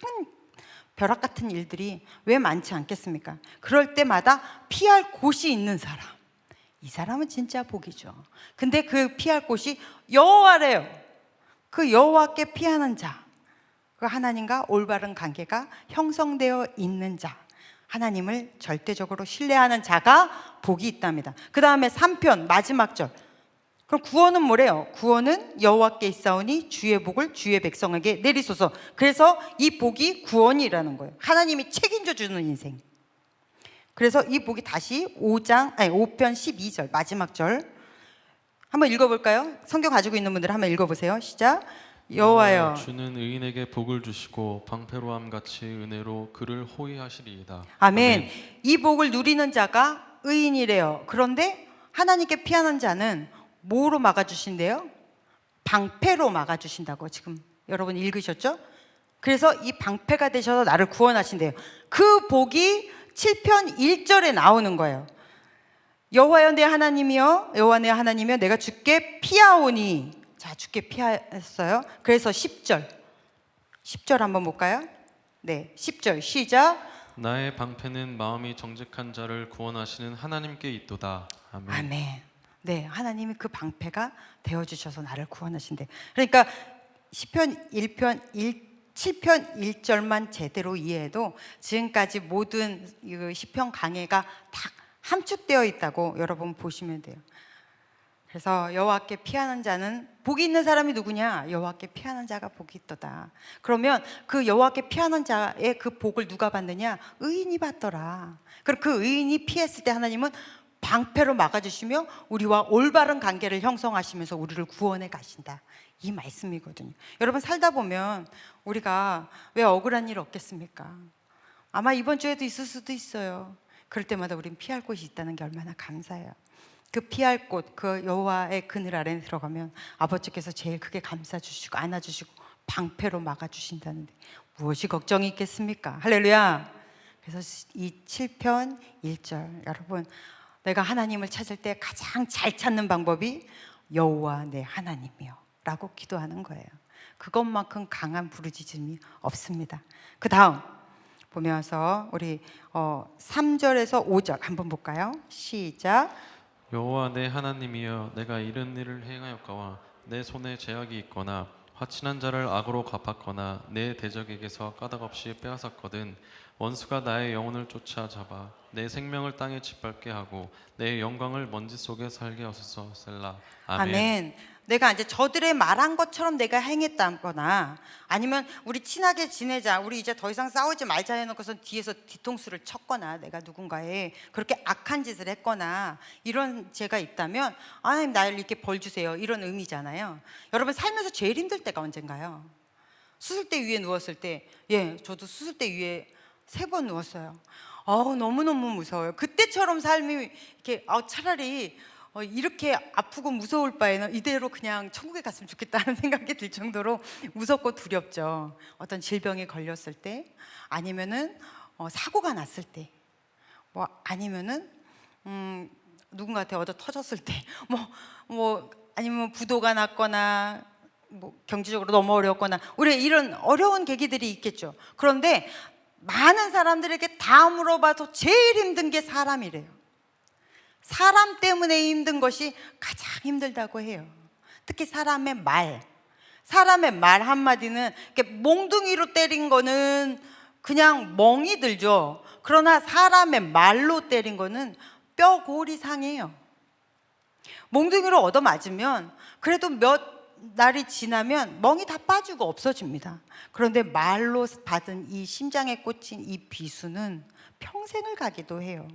벼락 같은 일들이 왜 많지 않겠습니까? 그럴 때마다 피할 곳이 있는 사람, 이 사람은 진짜 복이죠. 근데 그 피할 곳이 여호와래요. 그 여호와께 피하는 자, 그 하나님과 올바른 관계가 형성되어 있는 자, 하나님을 절대적으로 신뢰하는 자가 복이 있답니다. 그 다음에 3편 마지막 절. 그럼 구원은 뭐래요? 구원은 여호와께 있사오니 주의 복을 주의 백성에게 내리소서. 그래서 이 복이 구원이라는 거예요. 하나님이 책임져 주는 인생. 그래서 이 복이 다시 5편 12절 마지막 절 한번 읽어볼까요? 성경 가지고 있는 분들 한번 읽어보세요. 시작. 여호와여, 주는 의인에게 복을 주시고 방패로함 같이 은혜로 그를 호위하시리이다. 아멘. 이 복을 누리는 자가 의인이래요. 그런데 하나님께 피하는 자는 뭐로 막아주신대요? 방패로 막아주신다고 지금 여러분 읽으셨죠? 그래서 이 방패가 되셔서 나를 구원하신대요. 그 복이 7편 1절에 나오는 거예요. 여호와여 내 하나님이여, 여호와 내 하나님이여, 내가 주께 피하오니. 자, 주께 피하였어요. 그래서 10절 한번 볼까요? 네, 10절 시작. 나의 방패는 마음이 정직한 자를 구원하시는 하나님께 있도다. 아멘. 아멘. 네, 하나님이 그 방패가 되어주셔서 나를 구원하신대. 그러니까 시편 7편 1절만 제대로 이해해도 지금까지 모든 시편 강해가 다 함축되어 있다고 여러분 보시면 돼요. 그래서 여호와께 피하는 자는 복이 있는 사람이 누구냐? 여호와께 피하는 자가 복이 있도다. 그러면 그 여호와께 피하는 자의 그 복을 누가 받느냐? 의인이 받더라. 그럼 그 의인이 피했을 때 하나님은 방패로 막아주시며 우리와 올바른 관계를 형성하시면서 우리를 구원해 가신다. 이 말씀이거든요. 여러분, 살다 보면 우리가 왜 억울한 일 없겠습니까? 아마 이번 주에도 있을 수도 있어요. 그럴 때마다 우리는 피할 곳이 있다는 게 얼마나 감사해요. 그 피할 곳, 그 여호와의 그늘 아래에 들어가면 아버지께서 제일 크게 감싸주시고 안아주시고 방패로 막아주신다는데 무엇이 걱정이 있겠습니까? 할렐루야. 그래서 이 7편 1절, 여러분, 내가 하나님을 찾을 때 가장 잘 찾는 방법이 여호와 내 하나님이여 라고 기도하는 거예요. 그것만큼 강한 부르짖음이 없습니다. 그 다음 보면서 우리 3절에서 5절 한번 볼까요? 시작. 여호와 내 하나님이여, 내가 이런 일을 행하였거나 내 손에 제약이 있거나 화친한 자를 악으로 갚았거나 내 대적에게서 까닭없이 빼앗았거든 원수가 나의 영혼을 쫓아잡아 내 생명을 땅에 짓밟게 하고 내 영광을 먼지 속에 살게 하소서. 셀라. 아멘. 아멘. 내가 이제 저들의 말한 것처럼 내가 행했다거나 아니면 우리 친하게 지내자, 우리 이제 더 이상 싸우지 말자 해놓고서 뒤에서 뒤통수를 쳤거나 내가 누군가에 그렇게 악한 짓을 했거나 이런 죄가 있다면 하나님 나를 이렇게 벌 주세요, 이런 의미잖아요. 여러분 살면서 제일 힘들 때가 언젠가요? 수술대 위에 누웠을 때, 예, 저도 수술대 위에 3번 누웠어요. 너무너무 무서워요. 그때처럼 삶이 이렇게 차라리 이렇게 아프고 무서울 바에는 이대로 그냥 천국에 갔으면 좋겠다는 생각이 들 정도로 무섭고 두렵죠. 어떤 질병에 걸렸을 때, 아니면은 사고가 났을 때, 뭐 아니면은 누군가한테 얻어 터졌을 때, 아니면 부도가 났거나 경제적으로 너무 어려웠거나 우리 이런 어려운 계기들이 있겠죠. 그런데 많은 사람들에게 다 물어봐도 제일 힘든 게 사람이래요. 사람 때문에 힘든 것이 가장 힘들다고 해요. 특히 사람의 말 한마디는 이렇게 몽둥이로 때린 거는 그냥 멍이 들죠. 그러나 사람의 말로 때린 거는 뼈골이 상해요. 몽둥이로 얻어맞으면 그래도 몇 날이 지나면 멍이 다 빠지고 없어집니다. 그런데 말로 받은 이 심장에 꽂힌 이 비수는 평생을 가기도 해요.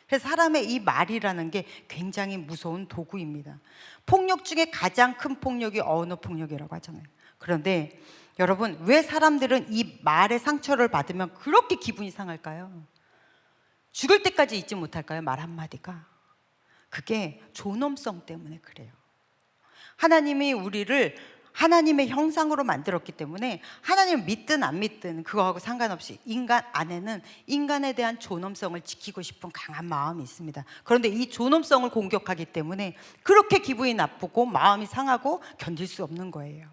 그래서 사람의 이 말이라는 게 굉장히 무서운 도구입니다. 폭력 중에 가장 큰 폭력이 언어 폭력이라고 하잖아요. 그런데 여러분, 왜 사람들은 이 말의 상처를 받으면 그렇게 기분이 상할까요? 죽을 때까지 잊지 못할까요? 말 한마디가. 그게 존엄성 때문에 그래요. 하나님이 우리를 하나님의 형상으로 만들었기 때문에 하나님을 믿든 안 믿든 그거하고 상관없이 인간 안에는 인간에 대한 존엄성을 지키고 싶은 강한 마음이 있습니다. 그런데 이 존엄성을 공격하기 때문에 그렇게 기분이 나쁘고 마음이 상하고 견딜 수 없는 거예요.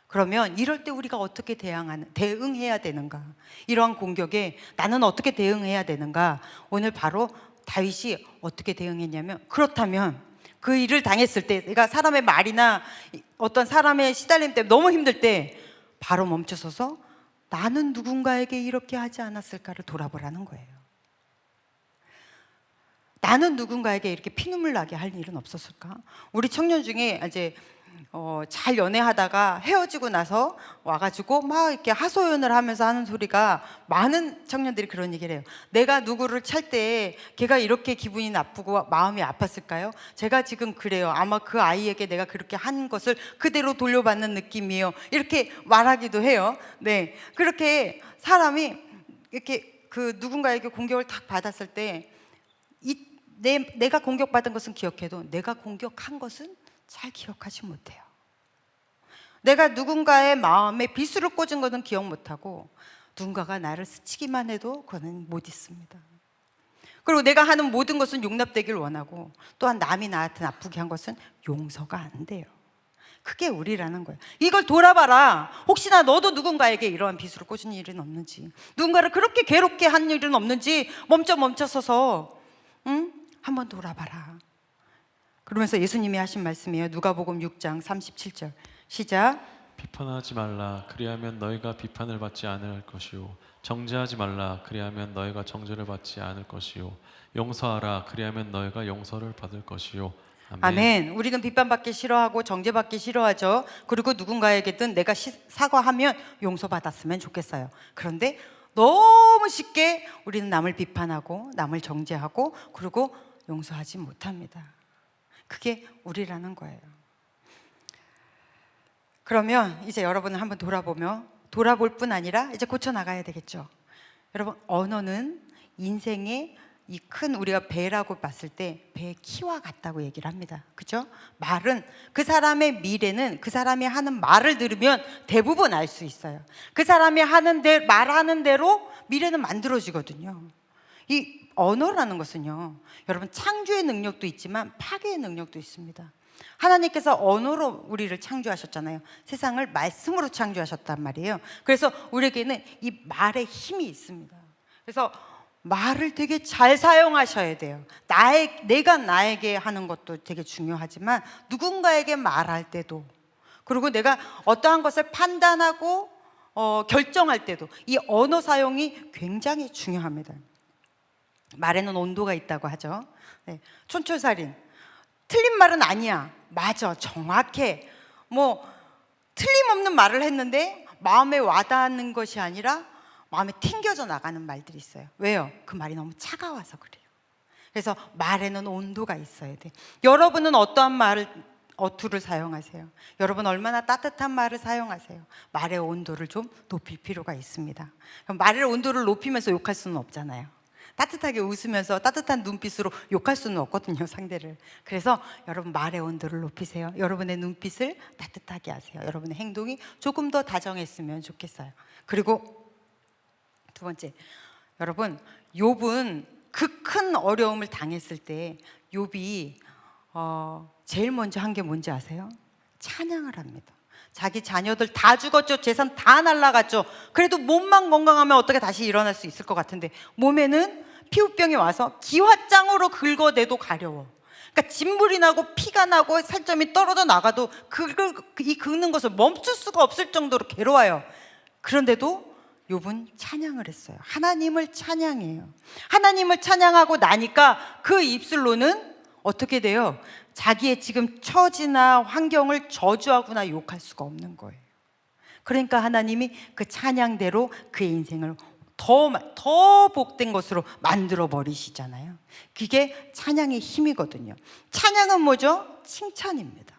그러면 이럴 때 우리가 어떻게 대응해야 되는가? 이러한 공격에 나는 어떻게 대응해야 되는가? 오늘 바로 다윗이 어떻게 대응했냐면, 그렇다면 그 일을 당했을 때, 내가 사람의 말이나 어떤 사람의 시달림 때문에 너무 힘들 때 바로 멈춰서서 나는 누군가에게 이렇게 하지 않았을까를 돌아보라는 거예요. 나는 누군가에게 이렇게 피눈물 나게 할 일은 없었을까? 우리 청년 중에 이제 잘 연애하다가 헤어지고 나서 와가지고 막 이렇게 하소연을 하면서 하는 소리가, 많은 청년들이 그런 얘기를 해요. 내가 누구를 찰 때 걔가 이렇게 기분이 나쁘고 마음이 아팠을까요? 제가 지금 그래요. 아마 그 아이에게 내가 그렇게 한 것을 그대로 돌려받는 느낌이에요. 이렇게 말하기도 해요. 네, 그렇게 사람이 이렇게 그 누군가에게 공격을 탁 받았을 때 내가 공격받은 것은 기억해도 내가 공격한 것은 잘 기억하지 못해요. 내가 누군가의 마음에 비수를 꽂은 것은 기억 못하고 누군가가 나를 스치기만 해도 그거는 못 잊습니다. 그리고 내가 하는 모든 것은 용납되길 원하고, 또한 남이 나한테 나쁘게 한 것은 용서가 안 돼요. 그게 우리라는 거예요. 이걸 돌아봐라. 혹시나 너도 누군가에게 이러한 비수를 꽂은 일은 없는지, 누군가를 그렇게 괴롭게 한 일은 없는지 멈춰서서 한번 돌아봐라. 그러면서 예수님이 하신 말씀이에요. 누가복음 6장 37절 시작. 비판하지 말라. 그리하면 너희가 비판을 받지 않을 것이요. 정죄하지 말라. 그리하면 너희가 정죄를 받지 않을 것이요. 용서하라. 그리하면 너희가 용서를 받을 것이요. 아멘. 아멘. 우리는 비판받기 싫어하고 정죄받기 싫어하죠. 그리고 누군가에게든 내가 사과하면 용서받았으면 좋겠어요. 그런데 너무 쉽게 우리는 남을 비판하고 남을 정죄하고 그리고 용서하지 못합니다. 그게 우리라는 거예요. 그러면 이제 여러분은 한번 돌아볼 뿐 아니라 이제 고쳐나가야 되겠죠. 여러분, 언어는 인생의 이 큰, 우리가 배라고 봤을 때 배의 키와 같다고 얘기를 합니다. 그죠? 말은, 그 사람의 미래는 그 사람이 하는 말을 들으면 대부분 알 수 있어요. 그 사람이 말하는 대로 미래는 만들어지거든요. 이 언어라는 것은요, 여러분, 창조의 능력도 있지만 파괴의 능력도 있습니다. 하나님께서 언어로 우리를 창조하셨잖아요. 세상을 말씀으로 창조하셨단 말이에요. 그래서 우리에게는 이 말의 힘이 있습니다. 그래서 말을 되게 잘 사용하셔야 돼요. 내가 나에게 하는 것도 되게 중요하지만 누군가에게 말할 때도, 그리고 내가 어떠한 것을 판단하고 결정할 때도 이 언어 사용이 굉장히 중요합니다. 말에는 온도가 있다고 하죠. 네. 촌철살인, 틀린 말은 아니야. 맞아, 정확해. 뭐 틀림없는 말을 했는데 마음에 와닿는 것이 아니라 마음에 튕겨져 나가는 말들이 있어요. 왜요? 그 말이 너무 차가워서 그래요. 그래서 말에는 온도가 있어야 돼. 여러분은 어떠한 말을 어투를 사용하세요? 여러분 얼마나 따뜻한 말을 사용하세요? 말의 온도를 좀 높일 필요가 있습니다. 그럼 말의 온도를 높이면서 욕할 수는 없잖아요. 따뜻하게 웃으면서 따뜻한 눈빛으로 욕할 수는 없거든요, 상대를. 그래서 여러분 말의 온도를 높이세요. 여러분의 눈빛을 따뜻하게 하세요. 여러분의 행동이 조금 더 다정했으면 좋겠어요. 그리고 두 번째, 여러분 욥은 그 큰 어려움을 당했을 때 욥이 제일 먼저 한 게 뭔지 아세요? 찬양을 합니다. 자기 자녀들 다 죽었죠. 재산 다 날라갔죠. 그래도 몸만 건강하면 어떻게 다시 일어날 수 있을 것 같은데 몸에는 피부병이 와서 기화장으로 긁어내도 가려워. 그러니까 진물이 나고 피가 나고 살점이 떨어져 나가도 이 긁는 것을 멈출 수가 없을 정도로 괴로워요. 그런데도 욥은 찬양을 했어요. 하나님을 찬양해요. 하나님을 찬양하고 나니까 그 입술로는 어떻게 돼요? 자기의 지금 처지나 환경을 저주하거나 욕할 수가 없는 거예요. 그러니까 하나님이 그 찬양대로 그의 인생을 더 복된 것으로 만들어 버리시잖아요. 그게 찬양의 힘이거든요. 찬양은 뭐죠? 칭찬입니다.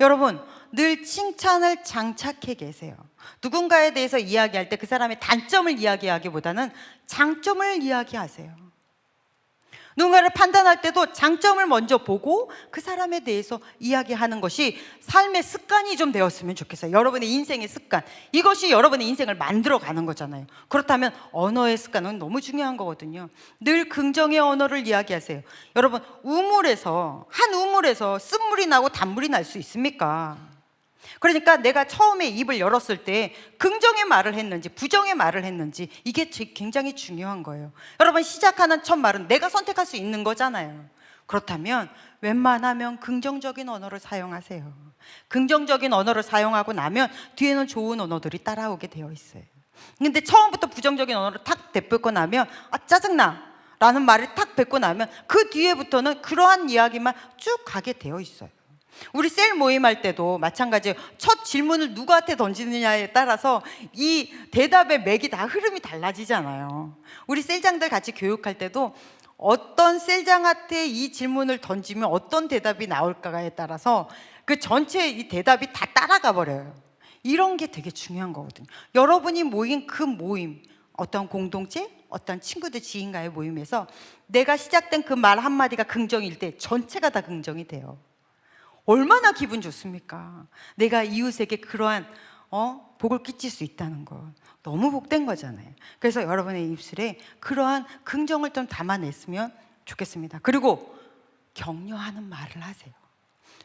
여러분 늘 칭찬을 장착해 계세요. 누군가에 대해서 이야기할 때 그 사람의 단점을 이야기하기보다는 장점을 이야기하세요. 누군가를 판단할 때도 장점을 먼저 보고 그 사람에 대해서 이야기하는 것이 삶의 습관이 좀 되었으면 좋겠어요. 여러분의 인생의 습관, 이것이 여러분의 인생을 만들어가는 거잖아요. 그렇다면 언어의 습관은 너무 중요한 거거든요. 늘 긍정의 언어를 이야기하세요. 여러분 한 우물에서 쓴물이 나고 단물이 날 수 있습니까? 그러니까 내가 처음에 입을 열었을 때 긍정의 말을 했는지 부정의 말을 했는지 이게 굉장히 중요한 거예요. 여러분 시작하는 첫 말은 내가 선택할 수 있는 거잖아요. 그렇다면 웬만하면 긍정적인 언어를 사용하세요. 긍정적인 언어를 사용하고 나면 뒤에는 좋은 언어들이 따라오게 되어 있어요. 근데 처음부터 부정적인 언어를 탁 내뱉고 나면 짜증나 라는 말을 탁 뱉고 나면 그 뒤에부터는 그러한 이야기만 쭉 가게 되어 있어요. 우리 셀 모임할 때도 마찬가지예요. 첫 질문을 누구한테 던지느냐에 따라서 이 대답의 맥이 다 흐름이 달라지잖아요. 우리 셀장들 같이 교육할 때도 어떤 셀장한테 이 질문을 던지면 어떤 대답이 나올까에 따라서 그 전체 이 대답이 다 따라가 버려요. 이런 게 되게 중요한 거거든요. 여러분이 모인 그 모임, 어떤 공동체, 어떤 친구들, 지인과의 모임에서 내가 시작된 그 말 한마디가 긍정일 때 전체가 다 긍정이 돼요. 얼마나 기분 좋습니까? 내가 이웃에게 그러한 복을 끼칠 수 있다는 거 너무 복된 거잖아요. 그래서 여러분의 입술에 그러한 긍정을 좀 담아냈으면 좋겠습니다. 그리고 격려하는 말을 하세요.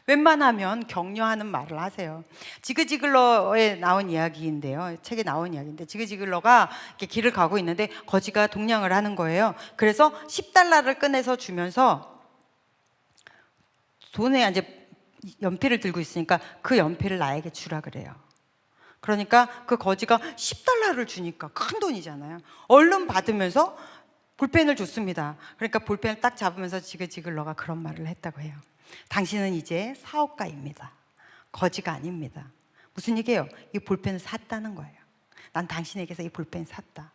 웬만하면 격려하는 말을 하세요. 지그지글러에 나온 이야기인데요. 책에 나온 이야기인데 지그지글러가 이렇게 길을 가고 있는데 거지가 동냥을 하는 거예요. 그래서 $10를 꺼내서 주면서 돈에 이제 연필을 들고 있으니까 그 연필을 나에게 주라 그래요. 그러니까 그 거지가 $10를 주니까 큰 돈이잖아요. 얼른 받으면서 볼펜을 줬습니다. 그러니까 볼펜을 딱 잡으면서 지그지글러가 그런 말을 했다고 해요. 당신은 이제 사업가입니다. 거지가 아닙니다. 무슨 얘기예요? 이 볼펜을 샀다는 거예요. 난 당신에게서 이 볼펜을 샀다.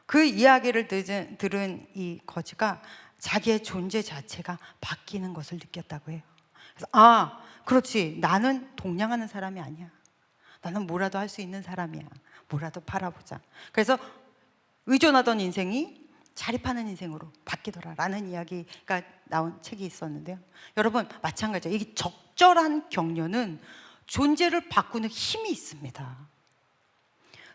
그 이야기를 들은 이 거지가 자기의 존재 자체가 바뀌는 것을 느꼈다고 해요. 그래서 그렇지, 나는 동냥하는 사람이 아니야. 나는 뭐라도 할 수 있는 사람이야. 뭐라도 팔아보자. 그래서 의존하던 인생이 자립하는 인생으로 바뀌더라라는 이야기가 나온 책이 있었는데요. 여러분 마찬가지예요. 이 적절한 격려는 존재를 바꾸는 힘이 있습니다.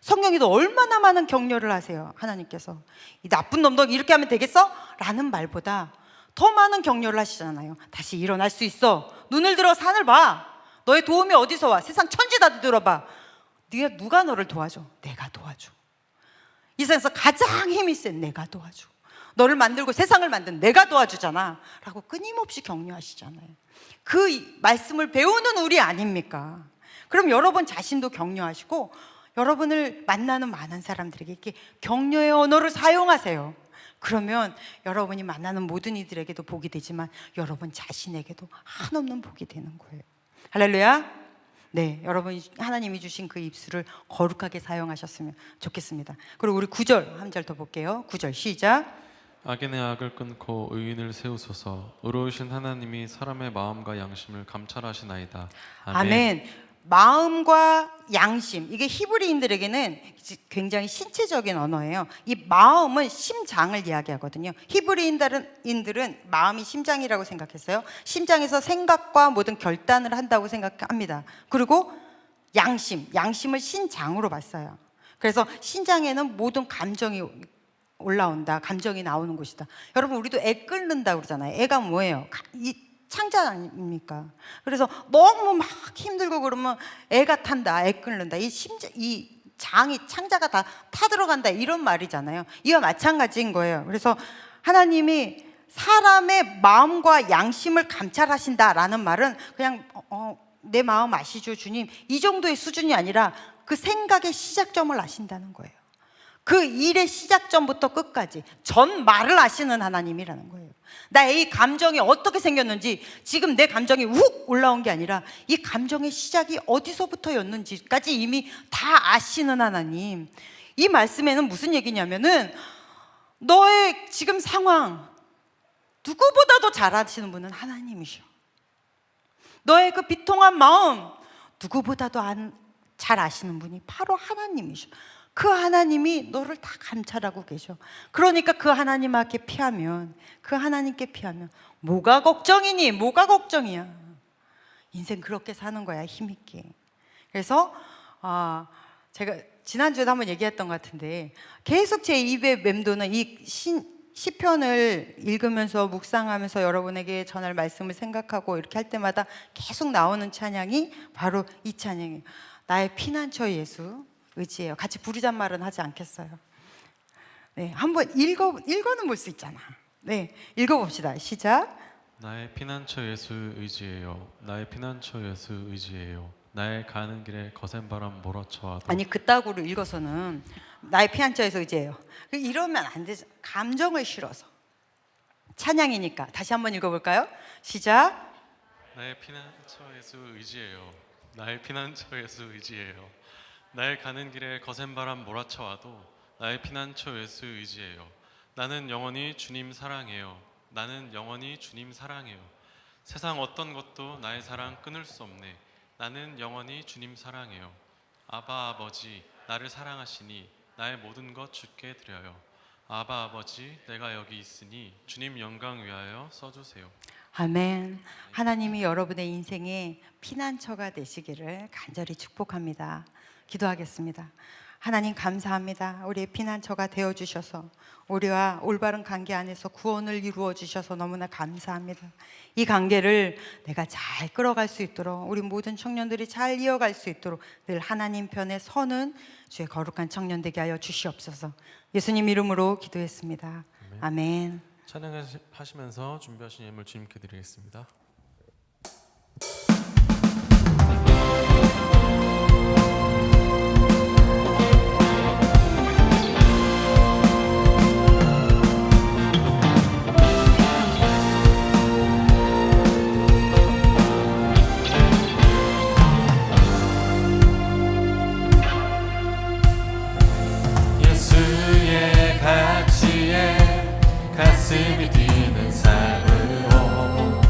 성경에도 얼마나 많은 격려를 하세요. 하나님께서 이 나쁜 놈 너 이렇게 하면 되겠어? 라는 말보다 더 많은 격려를 하시잖아요. 다시 일어날 수 있어. 눈을 들어 산을 봐. 너의 도움이 어디서 와? 세상 천지 다 들어봐. 누가 너를 도와줘? 내가 도와줘. 이 세상에서 가장 힘이 센 내가 도와줘. 너를 만들고 세상을 만든 내가 도와주잖아 라고 끊임없이 격려하시잖아요. 그 말씀을 배우는 우리 아닙니까? 그럼 여러분 자신도 격려하시고 여러분을 만나는 많은 사람들에게 이렇게 격려의 언어를 사용하세요. 그러면 여러분이 만나는 모든 이들에게도 복이 되지만 여러분 자신에게도 한없는 복이 되는 거예요. 할렐루야. 네, 여러분 하나님이 주신 그 입술을 거룩하게 사용하셨으면 좋겠습니다. 그리고 우리 9절 한 절 더 볼게요. 9절 시작. 악인의 악을 끊고 의인을 세우소서. 의로우신 하나님이 사람의 마음과 양심을 감찰하시나이다. 아멘. 마음과 양심, 이게 히브리인들에게는 굉장히 신체적인 언어예요. 이 마음은 심장을 이야기하거든요. 히브리인들은 마음이 심장이라고 생각했어요. 심장에서 생각과 모든 결단을 한다고 생각합니다. 그리고 양심을 신장으로 봤어요. 그래서 신장에는 모든 감정이 올라온다, 감정이 나오는 곳이다. 여러분, 우리도 애 끓는다 그러잖아요. 애가 뭐예요? 이 창자 아닙니까? 그래서 너무 막 힘들고 그러면 애가 탄다, 애 끓는다. 이 장이, 창자가 다 타들어간다, 이런 말이잖아요. 이와 마찬가지인 거예요. 그래서 하나님이 사람의 마음과 양심을 감찰하신다라는 말은 그냥 내 마음 아시죠, 주님? 이 정도의 수준이 아니라 그 생각의 시작점을 아신다는 거예요. 그 일의 시작점부터 끝까지 전 말을 아시는 하나님이라는 거예요. 나의 이 감정이 어떻게 생겼는지, 지금 내 감정이 훅 올라온 게 아니라 이 감정의 시작이 어디서부터였는지까지 이미 다 아시는 하나님. 이 말씀에는 무슨 얘기냐면은 너의 지금 상황 누구보다도 잘 아시는 분은 하나님이셔. 너의 그 비통한 마음 누구보다도 잘 아시는 분이 바로 하나님이셔. 그 하나님이 너를 다 감찰하고 계셔. 그러니까 그 하나님께 피하면, 그 하나님께 피하면 뭐가 걱정이니? 뭐가 걱정이야. 인생 그렇게 사는 거야, 힘있게. 그래서 제가 지난주에도 한번 얘기했던 것 같은데, 계속 제 입에 맴도는 이 시편을 읽으면서 묵상하면서 여러분에게 전할 말씀을 생각하고 이렇게 할 때마다 계속 나오는 찬양이 바로 이 찬양이에요. 나의 피난처 예수 의지해요. 같이 부르잔 말은 하지 않겠어요. 네, 한번 읽어는 볼 수 있잖아. 네, 읽어봅시다. 시작. 나의 피난처 예수 의지해요. 나의 피난처 예수 의지해요. 나의 가는 길에 거센 바람 몰아쳐와도. 아니, 그따구로 읽어서는 나의 피난처에서 의지해요. 이러면 안 되죠. 감정을 실어서. 찬양이니까. 다시 한번 읽어볼까요? 시작. 나의 피난처 예수 의지해요. 나의 피난처 예수 의지해요. 나의 가는 길에 거센 바람 몰아쳐와도 나의 피난처 예수 의지해요. 나는 영원히 주님 사랑해요. 나는 영원히 주님 사랑해요. 세상 어떤 것도 나의 사랑 끊을 수 없네. 나는 영원히 주님 사랑해요. 아바 아버지, 나를 사랑하시니 나의 모든 것 주께 드려요. 아바 아버지, 내가 여기 있으니 주님 영광 위하여 써주세요. 아멘. 하나님이 여러분의 인생에 피난처가 되시기를 간절히 축복합니다. 기도하겠습니다. 하나님 감사합니다. 우리의 피난처가 되어주셔서 우리와 올바른 관계 안에서 구원을 이루어 주셔서 너무나 감사합니다. 이 관계를 내가 잘 끌어갈 수 있도록, 우리 모든 청년들이 잘 이어갈 수 있도록 늘 하나님 편에 서는 주의 거룩한 청년 되게 하여 주시옵소서. 예수님 이름으로 기도했습니다. 아멘. 찬양하시면서 준비하신 예물 주님께 드리겠습니다. 예수의 가치에 가슴이 뛰는 삶으로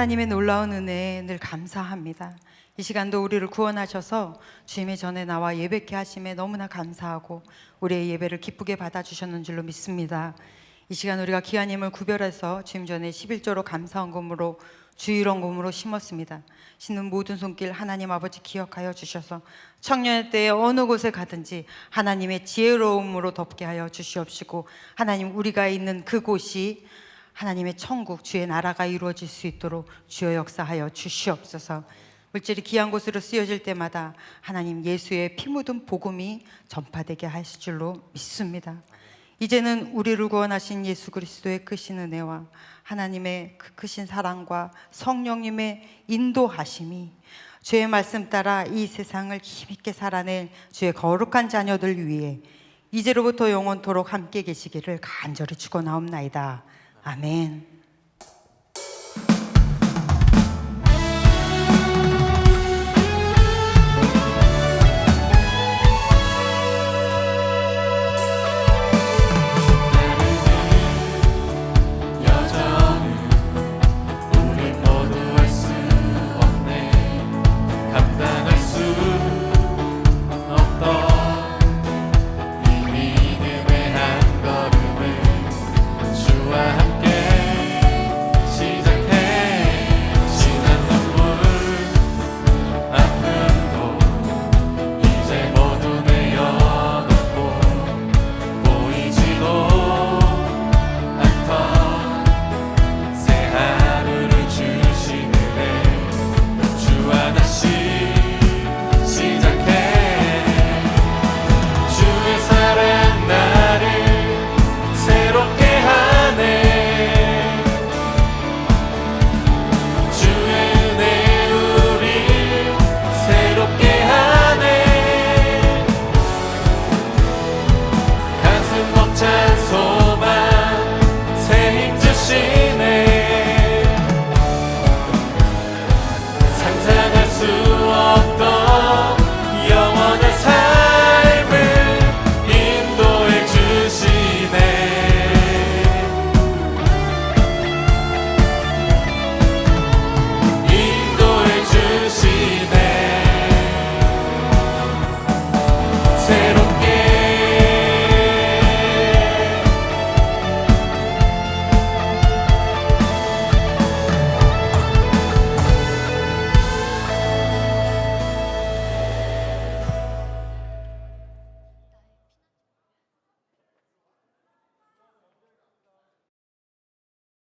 하나님의 놀라운 은혜에 늘 감사합니다. 이 시간도 우리를 구원하셔서 주님의 전에 나와 예배케 하심에 너무나 감사하고 우리의 예배를 기쁘게 받아주셨는 줄로 믿습니다. 이 시간 우리가 귀한 힘을 구별해서 주님 전에 11조로 감사헌금으로 주일헌금으로 심었습니다. 심는 모든 손길 하나님 아버지 기억하여 주셔서 청년의 때에 어느 곳에 가든지 하나님의 지혜로움으로 덮게 하여 주시옵시고, 하나님 우리가 있는 그곳이 하나님의 천국 주의 나라가 이루어질 수 있도록 주여 역사하여 주시옵소서. 물질이 귀한 곳으로 쓰여질 때마다 하나님 예수의 피 묻은 복음이 전파되게 하실 줄로 믿습니다. 이제는 우리를 구원하신 예수 그리스도의 크신 은혜와 하나님의 그 크신 사랑과 성령님의 인도하심이 주의 말씀 따라 이 세상을 힘있게 살아낼 주의 거룩한 자녀들 위해 이제로부터 영원토록 함께 계시기를 간절히 축원하옵나이다. 아멘.